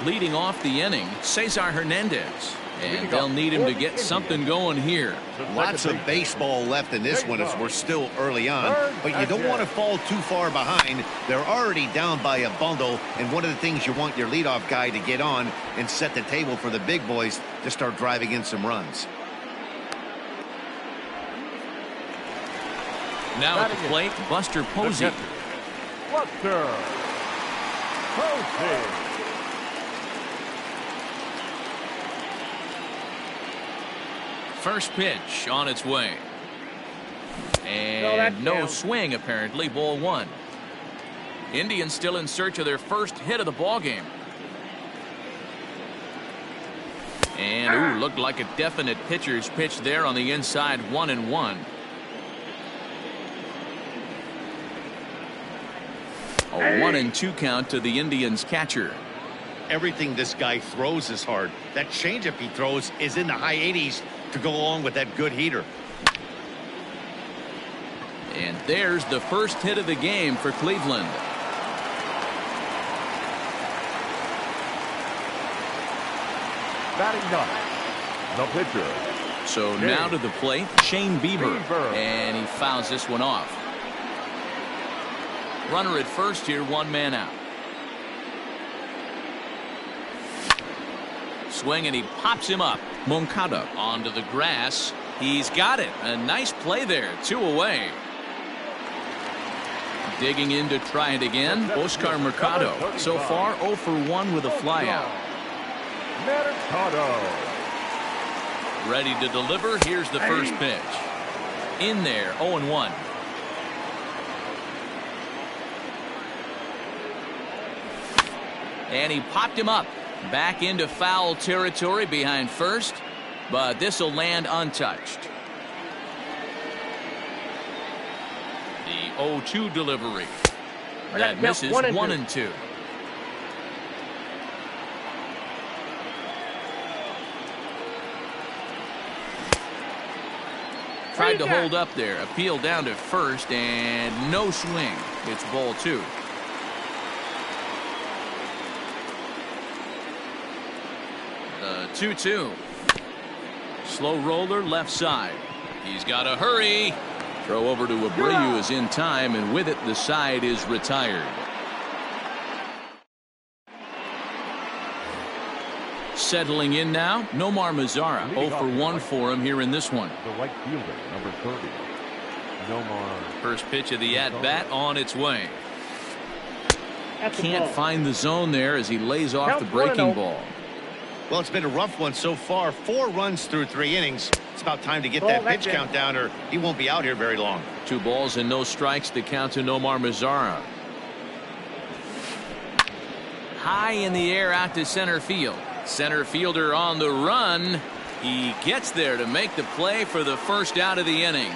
Leading off the inning, Cesar Hernandez. And they'll need him to get something going here. Lots of baseball left in this one as we're still early on. But you don't want to fall too far behind. They're already down by a bundle. And one of the things you want your leadoff guy to get on and set the table for the big boys to start driving in some runs. Now at the plate, Buster Posey. Buster Posey. First pitch on its way. And no swing, apparently. Ball 1. Indians still in search of their first hit of the ball game. And looked like a definite pitcher's pitch there on the inside. 1-1. A 1-2 count to the Indians catcher. Everything this guy throws is hard. That changeup he throws is in the high 80s to go along with that good heater. And there's the first hit of the game for Cleveland. Batting ninth, the pitcher. So now to the plate, Shane Bieber. And he fouls this one off. Runner at first here, 1 man out. Swing, and he pops him up. Moncada onto the grass. He's got it. A nice play there. 2 away. Digging in to try it again. Oscar Mercado. So far 0 for 1 with a flyout. Mercado. Ready to deliver. Here's the first pitch. In there. 0-1. And he popped him up. Back into foul territory behind first. But this will land untouched. The 0-2 delivery. That misses 1-2. Tried to hold up there. Appeal down to first and no swing. It's ball 2. The 2-2. Slow roller left side. He's got to hurry. Throw over to Abreu is in time, and with it the side is retired. Settling in now, Nomar Mazara. 0 for 1 for him here in this one. The right fielder, number 30. Nomar. First pitch of the at-bat on its way. Can't find the zone there as he lays off the breaking ball. Well, it's been a rough one so far. 4 runs through 3 innings. It's about time to get that pitch count down, or he won't be out here very long. 2 balls and no strikes to count to Nomar Mazara. High in the air out to center field. Center fielder on the run. He gets there to make the play for the first out of the inning.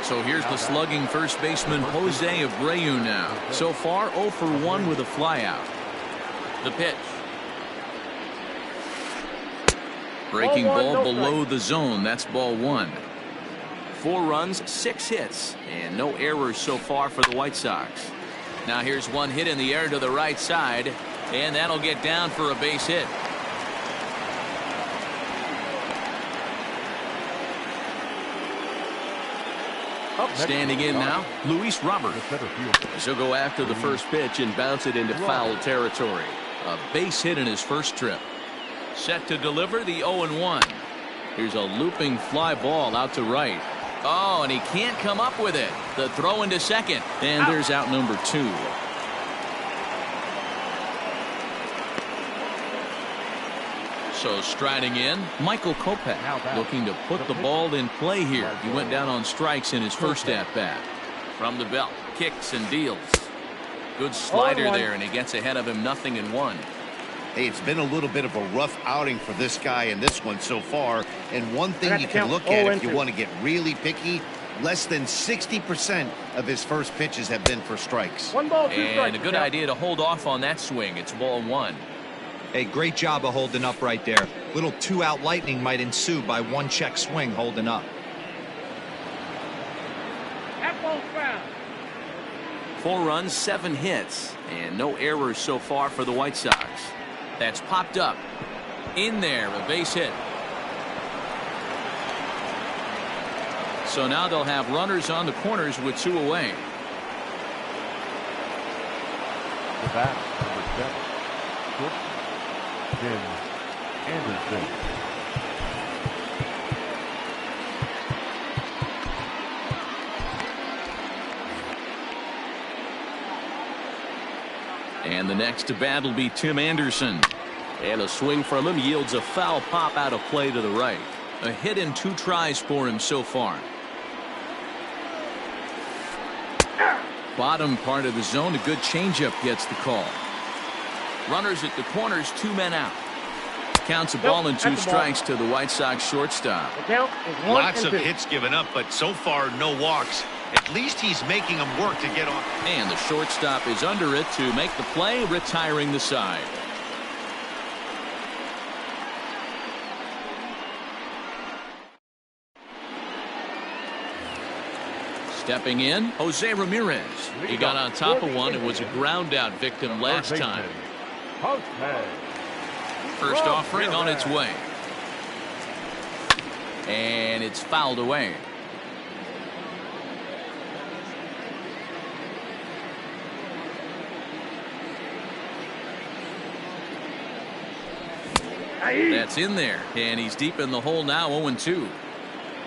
So here's the slugging first baseman Jose Abreu now. So far 0 for 1 with a flyout. The pitch. Breaking ball below the zone. That's ball 1. 4 runs, 6 hits, and no errors so far for the White Sox. Now here's one hit in the air to the right side, and that'll get down for a base hit. Standing in now, Luis Robert. He'll go after the first pitch and bounce it into foul territory. A base hit in his first trip. Set to deliver the 0-1. Here's a looping fly ball out to right. Oh, and he can't come up with it. The throw into second. And there's out number 2. So striding in, Michael Kopech looking to put the ball in play here. He went down on strikes in his first at-bat. From the belt, kicks and deals. Good slider there, and he gets ahead of him 0-1. Hey, it's been a little bit of a rough outing for this guy in this one so far. And one thing you can look at if you want to get really picky, less than 60% of his first pitches have been for strikes. 1 ball, 2 strikes. And a good idea to hold off on that swing. It's ball 1. Hey, great job of holding up right there. Little 2-out lightning might ensue by 1 check swing holding up. That ball's foul. 4 runs, 7 hits, and no errors so far for the White Sox. That's popped up. In there, a base hit. So now they'll have runners on the corners with 2 away. The bat, number 7. Tim Anderson. And the next to bat will be Tim Anderson. And a swing from him yields a foul pop out of play to the right. A hit in 2 tries for him so far. Bottom part of the zone, a good changeup gets the call. Runners at the corners, 2 men out. Counts a ball and 2 strikes to the White Sox shortstop. The count is 1-2. Lots of hits given up, but so far no walks. At least he's making them work to get on. And the shortstop is under it to make the play, retiring the side. Stepping in, Jose Ramirez. He got on top of one and was a ground out victim last time. First offering on its way. And it's fouled away. That's in there, and he's deep in the hole now, 0-2.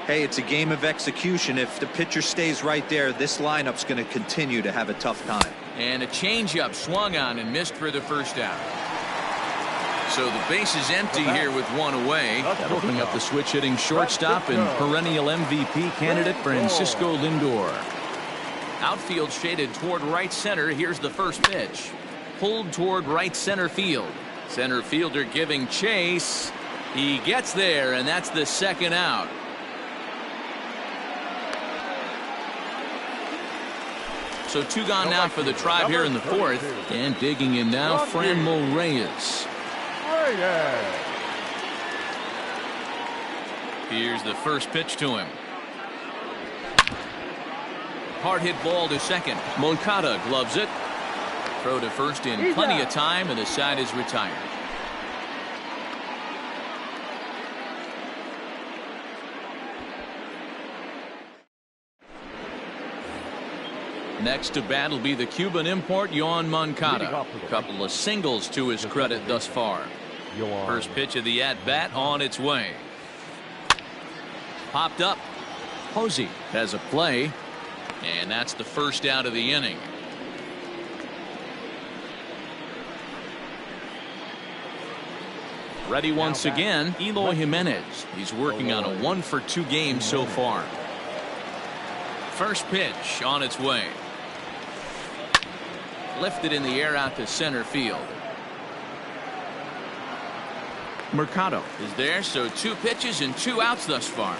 Hey, it's a game of execution. If the pitcher stays right there, this lineup's going to continue to have a tough time. And a changeup swung on and missed for the first out. So the base is empty here with 1 away. That'll bring up the switch hitting shortstop and perennial MVP candidate Francisco Lindor. Outfield shaded toward right center. Here's the first pitch. Pulled toward right center field. Center fielder giving chase. He gets there, and that's the second out. So 2 gone now for the Tribe here in the 4th. And digging in now, Franmil Reyes. Here's the first pitch to him. Hard hit ball to second. Moncada gloves it. Throw to first in plenty of time, and the side is retired. Next to bat will be the Cuban import, Yoan Moncada. A couple of singles to his credit thus far. First pitch of the at-bat on its way. Popped up. Posey has a play, and that's the first out of the inning. Ready once again, Eloy Jimenez. He's working on a 1-for-2 game so far. First pitch on its way. Lifted in the air out to center field. Mercado is there, so 2 pitches and 2 outs thus far.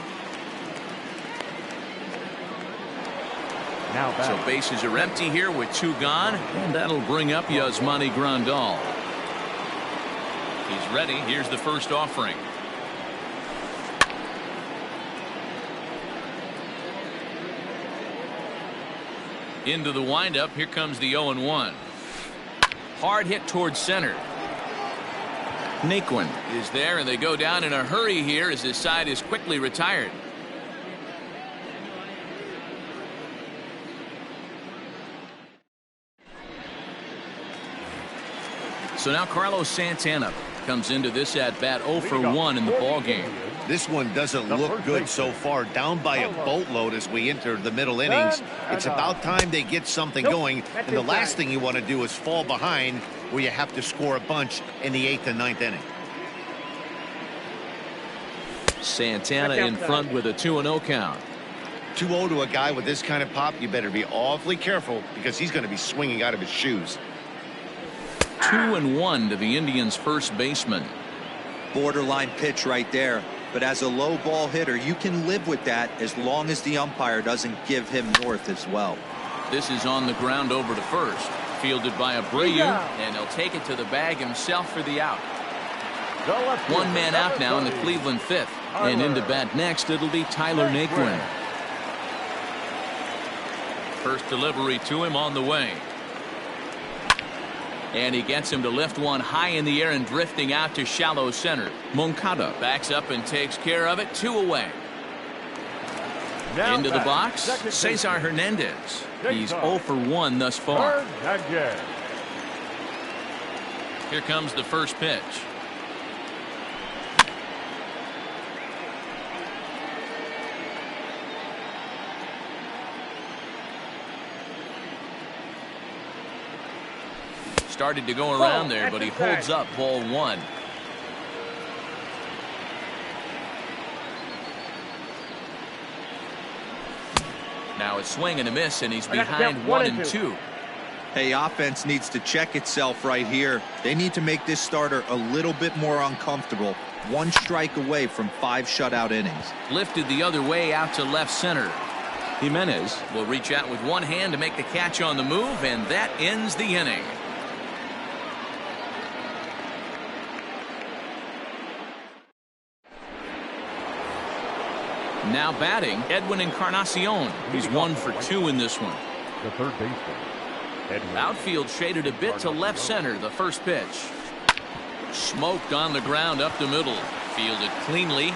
So bases are empty here with 2 gone, and that'll bring up Yasmani Grandal. He's ready. Here's the first offering. Into the windup. Here comes the 0-1. Hard hit towards center. Naquin is there, and they go down in a hurry here as his side is quickly retired. So now Carlos Santana comes into this at bat 0-for-1 in the ball game. This one doesn't look good so far. Down by a boatload as we enter the middle innings. It's about time they get something going, and the last thing you want to do is fall behind where you have to score a bunch in the 8th and 9th inning. Santana in front with a 2-0 count. 2-0 to a guy with this kind of pop, you better be awfully careful because he's going to be swinging out of his shoes. 2-1 to the Indians' first baseman. Borderline pitch right there. But as a low ball hitter, you can live with that as long as the umpire doesn't give him north as well. This is on the ground over to first. Fielded by Abreu, and he'll take it to the bag himself for the out. 1 man out now in the Cleveland 5th. And into bat next, it'll be Tyler Naquin. First delivery to him on the way. And he gets him to lift one high in the air and drifting out to shallow center. Moncada backs up and takes care of it. 2 away. Into the box, Cesar Hernandez. He's 0-for-1 thus far. Here comes the first pitch. Started to go around there, but he holds up ball 1. Now a swing and a miss, and he's behind 1-2. Hey, offense needs to check itself right here. They need to make this starter a little bit more uncomfortable. 1 strike away from 5 shutout innings. Lifted the other way out to left center. Jimenez will reach out with one hand to make the catch on the move, and that ends the inning. Now batting, Edwin Encarnacion. He's 1-for-2 in this one. The third baseman, Edwin. Outfield shaded a bit to left center. The first pitch. Smoked on the ground up the middle. Fielded cleanly.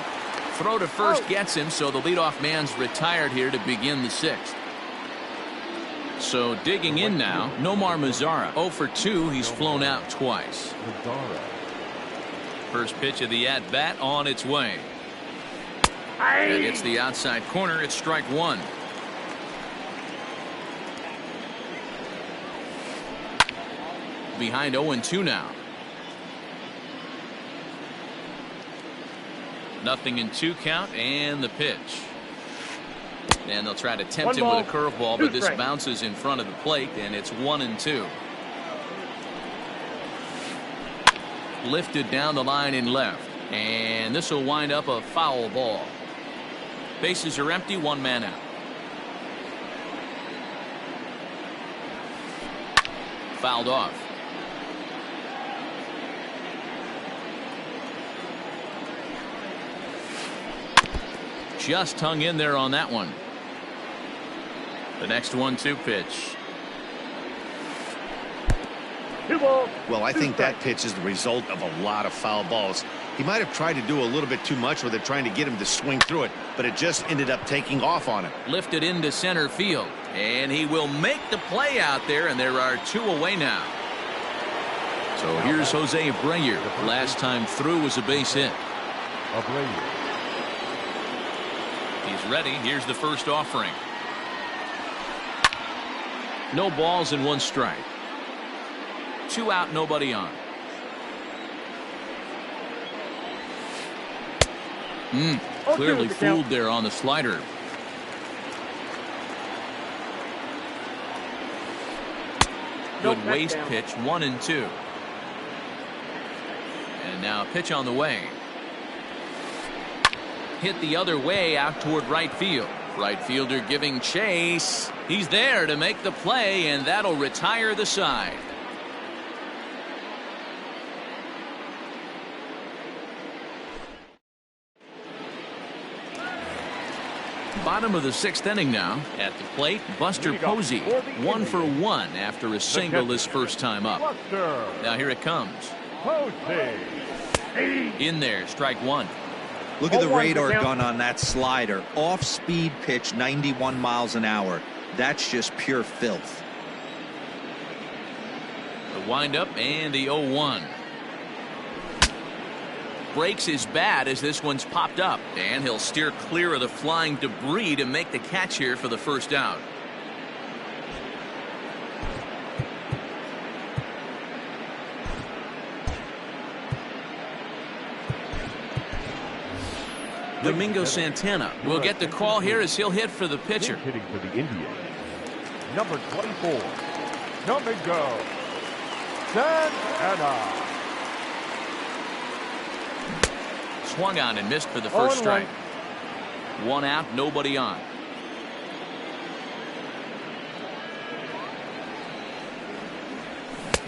Throw to first gets him, so the leadoff man's retired here to begin the 6th. So digging in now, Nomar Mazara. 0-for-2. He's flown out twice. First pitch of the at-bat on its way. That hits the outside corner. It's strike 1. Behind 0-2 now. 0-2 count, and the pitch. And they'll try to tempt him with a curveball, but this bounces in front of the plate, and it's 1-2. Lifted down the line in left, and this will wind up a foul ball. Bases are empty, one man out. Fouled off. Just hung in there on that one. The next 1-2 pitch. Well, I think that pitch is the result of a lot of foul balls. He might have tried to do a little bit too much with it, trying to get him to swing through it, but it just ended up taking off on him. Lifted into center field, and he will make the play out there, and there are 2 away now. So here's Jose Abreu. Last time through was a base hit. He's ready. Here's the first offering. No balls and 1 strike. 2 out, nobody on. Clearly fooled there on the slider. Good waist pitch, 1-2. And now a pitch on the way. Hit the other way out toward right field. Right fielder giving chase. He's there to make the play, and that'll retire the side. Bottom of the 6th inning now. At the plate, Buster Posey. 1 for 1 after a single his first time up. Now here it comes. In there, strike 1. Look at the radar gun on that slider. Off-speed pitch, 91 miles an hour. That's just pure filth. The windup and the 0-1. Breaks his bat as this one's popped up, and he'll steer clear of the flying debris to make the catch here for the first out. Domingo Santana will get the call here as he'll hit for the pitcher. Hitting for the Indians, number 24, Domingo Santana. Swung on and missed for the first strike. 1 out, nobody on.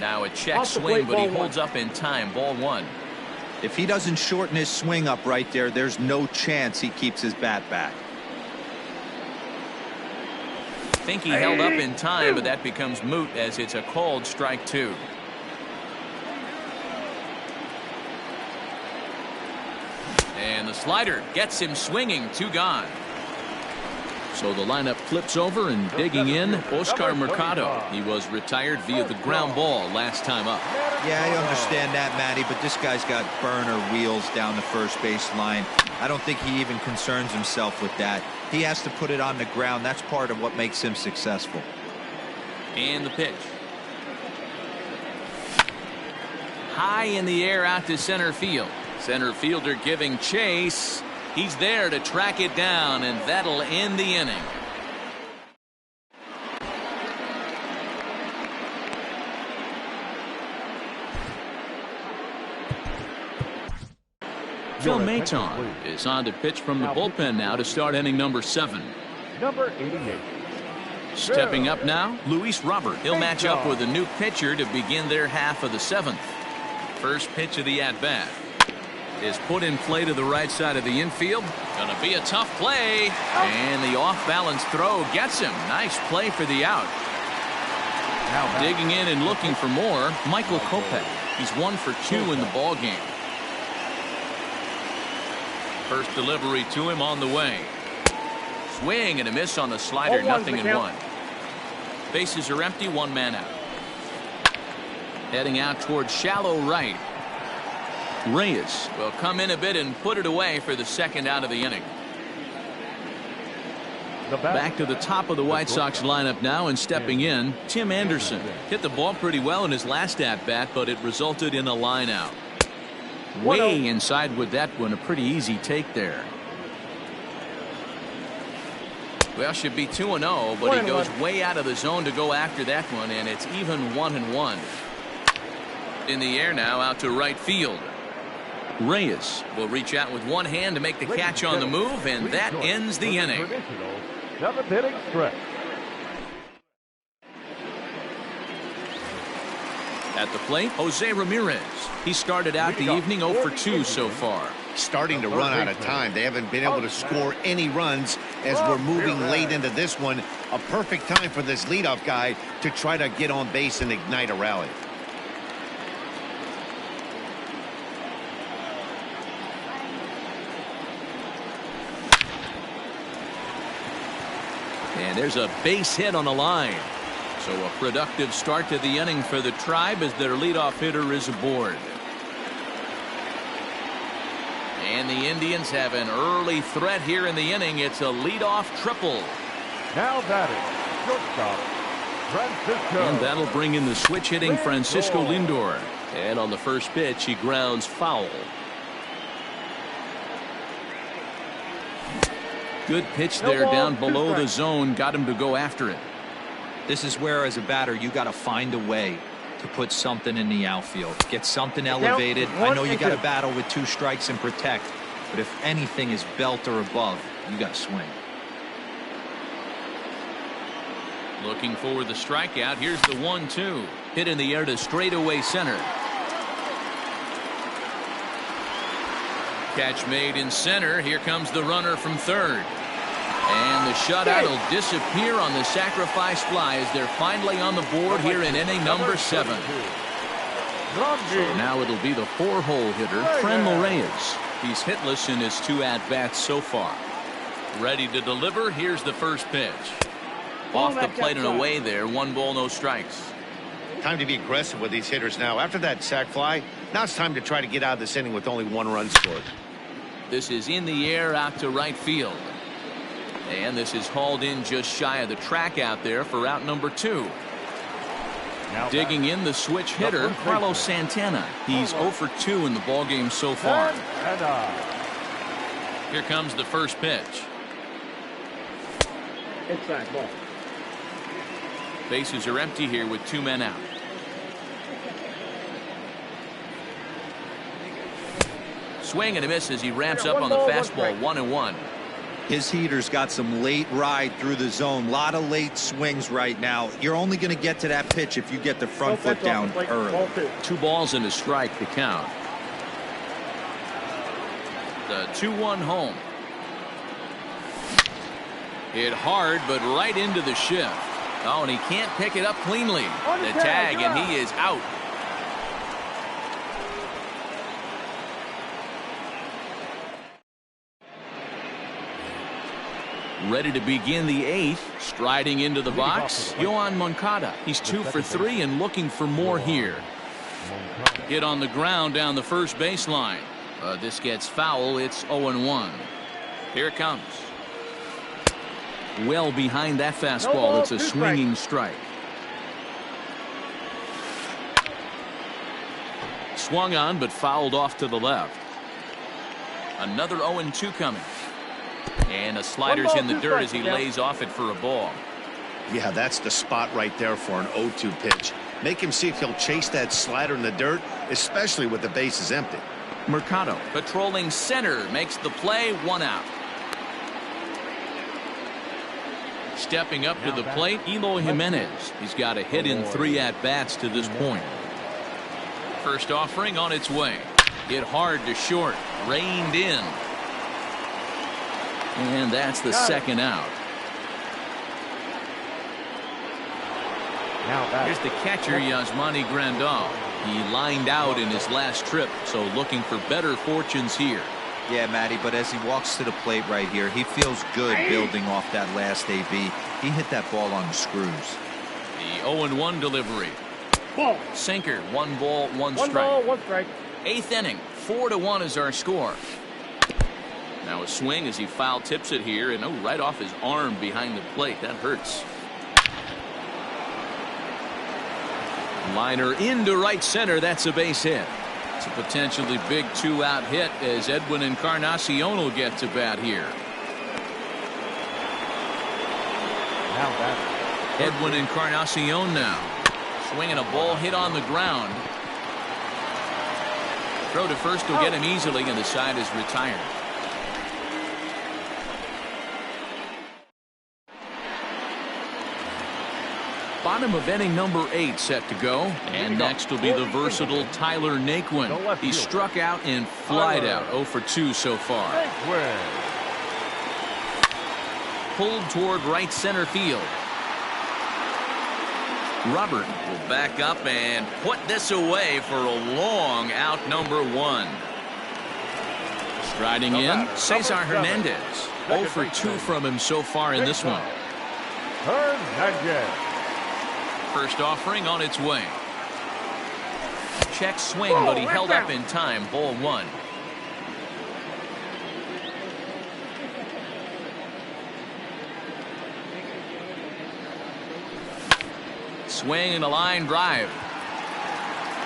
Now a check swing, but he holds up in time. Ball 1. If he doesn't shorten his swing up right there, there's no chance he keeps his bat back. Think he held up in time, but that becomes moot as it's a called strike 2. And the slider gets him swinging. 2 gone. So the lineup flips over, and digging in, Oscar Mercado. He was retired via the ground ball last time up. Yeah, I understand that, Matty, but this guy's got burner wheels down the first base line. I don't think he even concerns himself with that. He has to put it on the ground. That's part of what makes him successful. And the pitch. High in the air out to center field. Center fielder giving chase. He's there to track it down, and that'll end the inning. Phil Maton is on to pitch from the bullpen now to start inning number 7. Number 88. Stepping up now, Luis Robert. He'll match up with a new pitcher to begin their half of the 7th. First pitch of the at-bat is put in play to the right side of the infield. Gonna be a tough play, and the off-balance throw gets him. Nice play for the out. Now digging in and looking for more, Michael Kopech. He's 1 for 2 in the ball game. First delivery to him on the way. Swing and a miss on the slider. 0-1. Bases are empty. 1 man out. Heading out towards shallow right. Reyes will come in a bit and put it away for the 2nd out of the inning. Back to the top of the White Sox lineup now, and stepping in, Tim Anderson. Hit the ball pretty well in his last at-bat, but it resulted in a line out. Way inside with that one. A pretty easy take there. Well, should be 2-0, but he goes way out of the zone to go after that one, and it's even 1-1. In the air now, out to right field. Reyes will reach out with one hand to make the catch on the move, and that ends the inning. Seventh inning stretch. At the plate, Jose Ramirez. He started out the evening 0 for 2 so far. Starting to run out of time. They haven't been able to score any runs as we're moving late into this one. A perfect time for this leadoff guy to try to get on base and ignite a rally. And there's a base hit on the line. So a productive start to the inning for the Tribe as their leadoff hitter is aboard. And the Indians have an early threat here in the inning. It's a leadoff triple. Now batting, shortstop, Francisco. And that'll bring in the switch hitting Francisco Lindor. And on the first pitch, he grounds foul. Good pitch there down below the zone. Got him to go after it. This is where, as a batter, you got to find a way to put something in the outfield. Get something elevated. I know you got to battle with 2 strikes and protect, but if anything is belt or above, you got to swing. Looking for the strikeout. Here's the 1-2. Hit in the air to straightaway center. Catch made in center. Here comes the runner from third. And the shutout will disappear on the sacrifice fly as they're finally on the board here in inning number 7. So now it'll be the 4-hole hitter, Franmil Reyes. He's hitless in his 2 at-bats so far. Ready to deliver. Here's the first pitch. Off the plate and away there. 1 ball, no strikes. Time to be aggressive with these hitters now. After that sac fly, now it's time to try to get out of this inning with only 1 run scored. This is in the air out to right field. And this is hauled in just shy of the track out there for out number 2. Digging in the switch hitter, Carlos Santana. He's 0 for 2 in the ballgame so far. Here comes the first pitch. Inside ball. Bases are empty here with 2 men out. Swing and a miss as he ramps up on the fastball. 1-1. His heater's got some late ride through the zone. A lot of late swings right now. You're only going to get to that pitch if you get the front foot down early. 2 balls and a strike to count. The 2-1 home. Hit hard, but right into the shift. Oh, and he can't pick it up cleanly. The tag, and he is out. Ready to begin the 8th. Striding into the box, Yoan Moncada. He's 2 for 3 and looking for more here. Hit on the ground down the first baseline. This gets foul. It's 0-1. Here it comes. Well behind that fastball. It's a swinging strike. Swung on, but fouled off to the left. Another 0-2 coming. And a slider's in the dirt as he lays off it for a ball. Yeah, that's the spot right there for an 0-2 pitch. Make him see if he'll chase that slider in the dirt, especially with the bases empty. Mercado patrolling center makes the play. 1 out. Stepping up to the plate, Eloy Jimenez. He's got a hit in 3 at-bats to this point. First offering on its way. Hit hard to short. Reined in. And that's the second out. Here's the catcher, Yasmani Grandal. He lined out in his last trip, so looking for better fortunes here. Yeah, Matty, but as he walks to the plate right here, he feels good building off that last AB. He hit that ball on the screws. The 0-1 delivery. Ball. Sinker. 1 ball, 1 strike. 1 ball, 1 strike. 8th inning. 4-1 is our score. Now a swing as he foul tips it here, and right off his arm behind the plate. That hurts. Liner into right center. That's a base hit. It's a potentially big 2-out hit as Edwin Encarnacion will get to bat here. Now batting. Edwin Encarnacion now. Swinging a ball hit on the ground. Throw to first will get him easily, and the side is retired. Bottom of inning number 8 set to go. And next will be the versatile Tyler Naquin. He struck out and flied out. 0 for 2 so far. Pulled toward right center field. Robert will back up and put this away for a long out number 1. Striding in, Cesar Hernandez. 0 for 2 from him so far in this one. Hernandez. First offering on its way. Check swing, but he held up in time. Ball 1. Swing and a line drive.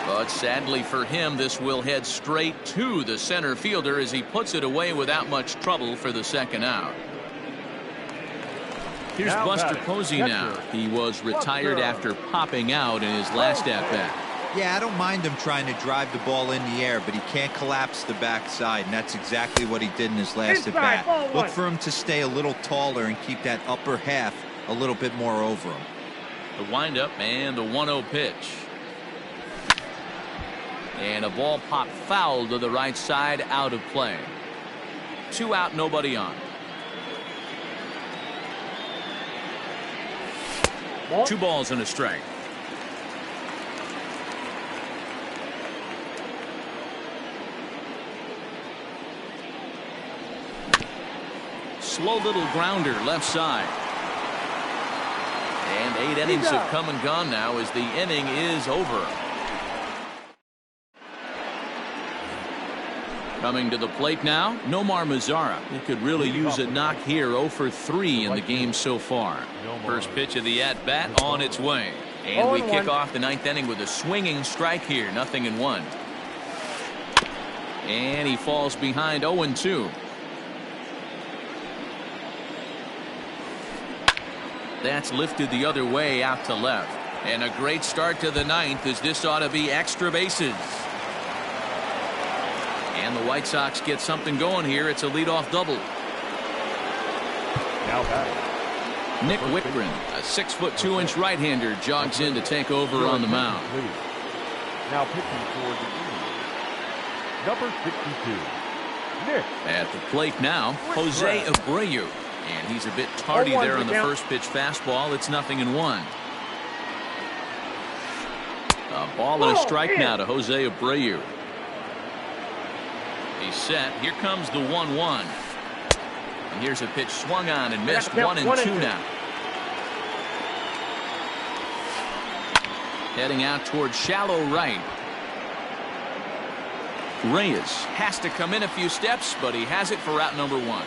But sadly for him, this will head straight to the center fielder as he puts it away without much trouble for the second out. Here's Buster Posey now. He was retired after popping out in his last at-bat. Yeah, I don't mind him trying to drive the ball in the air, but he can't collapse the backside, and that's exactly what he did in his last at-bat. Look for him to stay a little taller and keep that upper half a little bit more over him. The windup and the 1-0 pitch. And a ball popped foul to the right side, out of play. 2 out, nobody on. 2 balls and a strike. Slow little grounder left side. And 8 innings have come and gone now as the inning is over. Coming to the plate now, Nomar Mazara. He could really use a knock here. 0 for 3 in the game so far. First pitch of the at-bat on its way. And we kick off the 9th inning with a swinging strike here. 0-1. And he falls behind 0-2. That's lifted the other way out to left. And a great start to the 9th as this ought to be extra bases. And the White Sox get something going here. It's a leadoff double. Now batting. Nick Wittgren, a 6'2" right-hander, jogs in to take over on the mound. Now pitching toward the Indians, number 62, Nick. At the plate now, Jose Abreu. And he's a bit tardy there on the first pitch fastball. It's 0-1. A ball and a strike now to Jose Abreu. He's set. Here comes the 1-1. And here's a pitch swung on and missed. 1-2 now. Heading out towards shallow right. Reyes has to come in a few steps, but he has it for out number 1.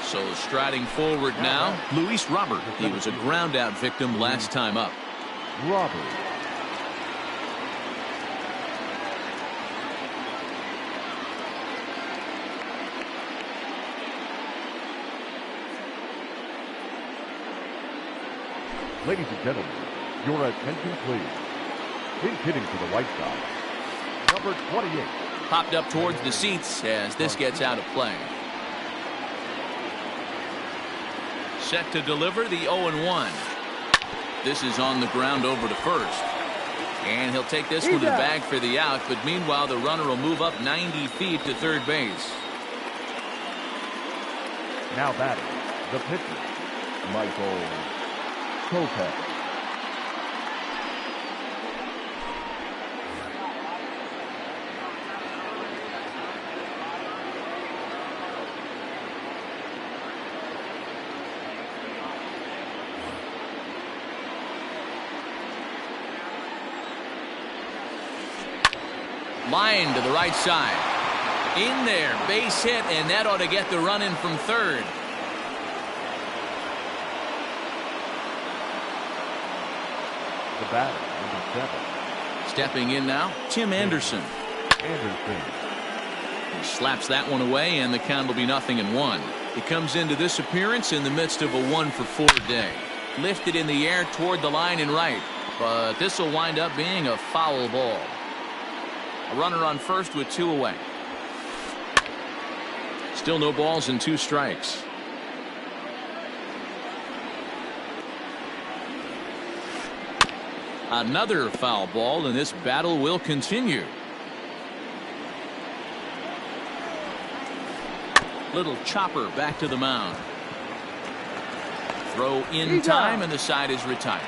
So striding forward now, Luis Robert. He was a ground out victim last time up. Robert. Ladies and gentlemen, your attention please. Pinch hitting for the White Sox, number 28. Popped up towards the seats as this gets out of play. Set to deliver the 0-1. This is on the ground over to first. And he'll take this one to the bag for the out, but meanwhile the runner will move up 90 feet to third base. Now batting, the pitcher, Michael Kopech. Line to the right side. In there, base hit, and that ought to get the run in from third. The batter, number 7. Stepping in now, Tim Anderson. Anderson. He slaps that one away, and the count will be 0-1. He comes into this appearance in the midst of a 1-for-4 day. Lifted in the air toward the line and right, but this will wind up being a foul ball. A runner on first with 2 away. Still no balls and 2 strikes. Another foul ball, and this battle will continue. Little chopper back to the mound. Throw in time, and the side is retired.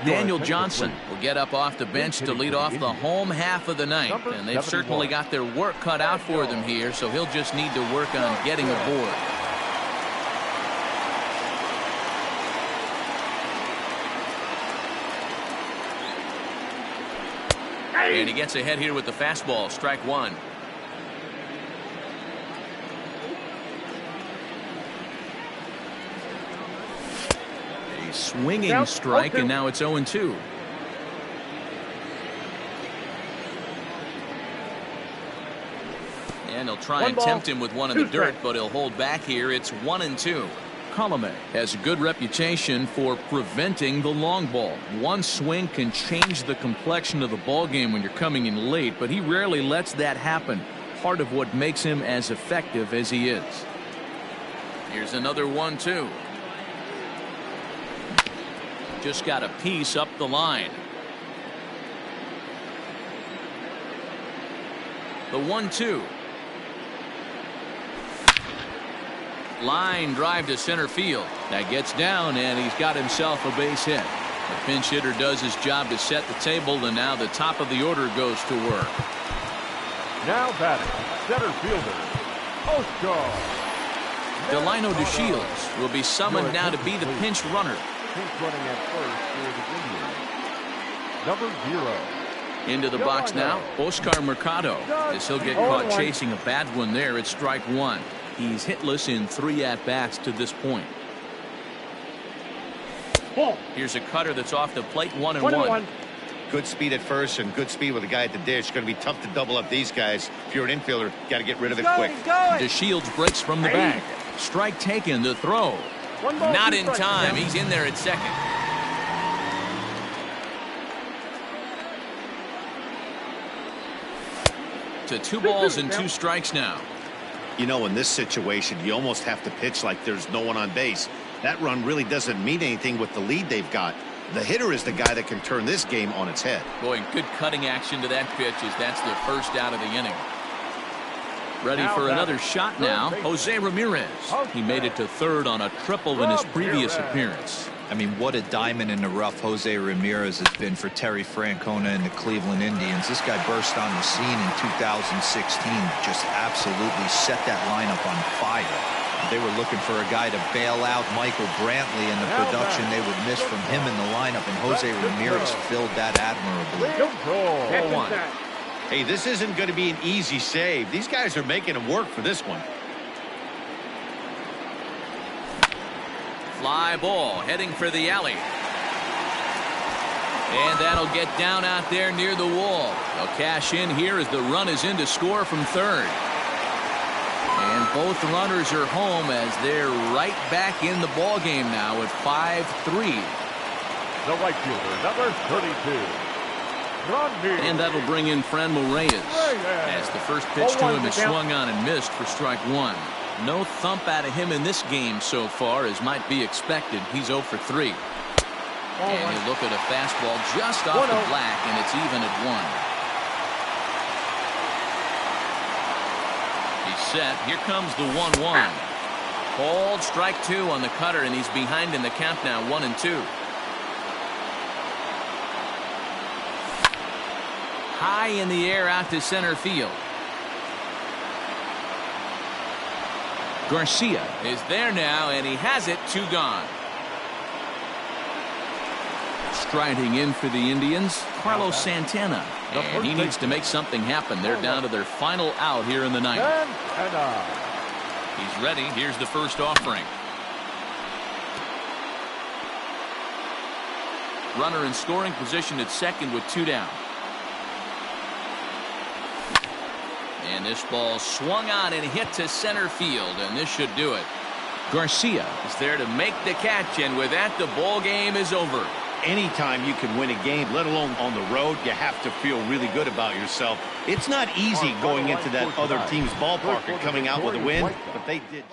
Daniel Johnson will get up off the bench to lead off the home half of the ninth, and they've certainly got their work cut out for them here, so he'll just need to work on getting aboard. And he gets ahead here with the fastball, strike 1. Swinging strike, and now it's 0-2. And he'll try and tempt him with one in the dirt, but he'll hold back here. It's 1-2. Colome has a good reputation for preventing the long ball. One swing can change the complexion of the ball game when you're coming in late, but he rarely lets that happen. Part of what makes him as effective as he is. Here's another 1-2. Just got a piece up the line. The 1-2. Line drive to center field. That gets down, and he's got himself a base hit. The pinch hitter does his job to set the table, and now the top of the order goes to work. Now batting, center fielder, Oscar. Delino DeShields will be summoned now to be the pinch runner. Pinch running at first for the Indians. Number 0. Into the box now, Oscar Mercado. As he'll get caught chasing a bad one there, it's strike 1. He's hitless in 3 at-bats to this point. Here's a cutter that's off the plate, 1-1. Good speed at first and good speed with a guy at the dish. Going to be tough to double up these guys. If you're an infielder, got to get rid of it quick. DeShields breaks from the bag. Strike taken, the throw. Not in time. He's in there at second. To 2 balls and 2 strikes now. You know, in this situation, you almost have to pitch like there's no one on base. That run really doesn't mean anything with the lead they've got. The hitter is the guy that can turn this game on its head. Boy, good cutting action to that pitch as that's the first out of the inning. Ready for another shot now, Jose Ramirez. He made it to third on a triple in his previous appearance. I mean, what a diamond in the rough Jose Ramirez has been for Terry Francona and the Cleveland Indians. This guy burst on the scene in 2016, just absolutely set that lineup on fire. They were looking for a guy to bail out Michael Brantley and the production they would miss from him in the lineup, and Jose Ramirez filled that admirably. 4-1. Hey, this isn't going to be an easy save. These guys are making him work for this one. Fly ball heading for the alley. And that'll get down out there near the wall. They'll cash in here as the run is in to score from third. And both runners are home as they're right back in the ball game now at 5-3. The right fielder, number 32. And that'll bring in Franmil Reyes as the first pitch to him is swung on and missed for strike 1. No thump out of him in this game so far, as might be expected. He's 0 for 3. And he'll look at a fastball just off the black, and it's even at 1. He's set. Here comes the 1-1. Called strike 2 on the cutter, and he's behind in the count now, 1-2. High in the air out to center field. Garcia is there now, and he has it. 2 gone. Striding in for the Indians, Carlos Santana. And he needs to make something happen. They're down to their final out here in the ninth. He's ready. Here's the first offering. Runner in scoring position at second with 2 down. And this ball swung on and hit to center field, and this should do it. Garcia is there to make the catch, and with that, the ball game is over. Anytime you can win a game, let alone on the road, you have to feel really good about yourself. It's not easy going into that other team's ballpark and coming out with a win, but they did.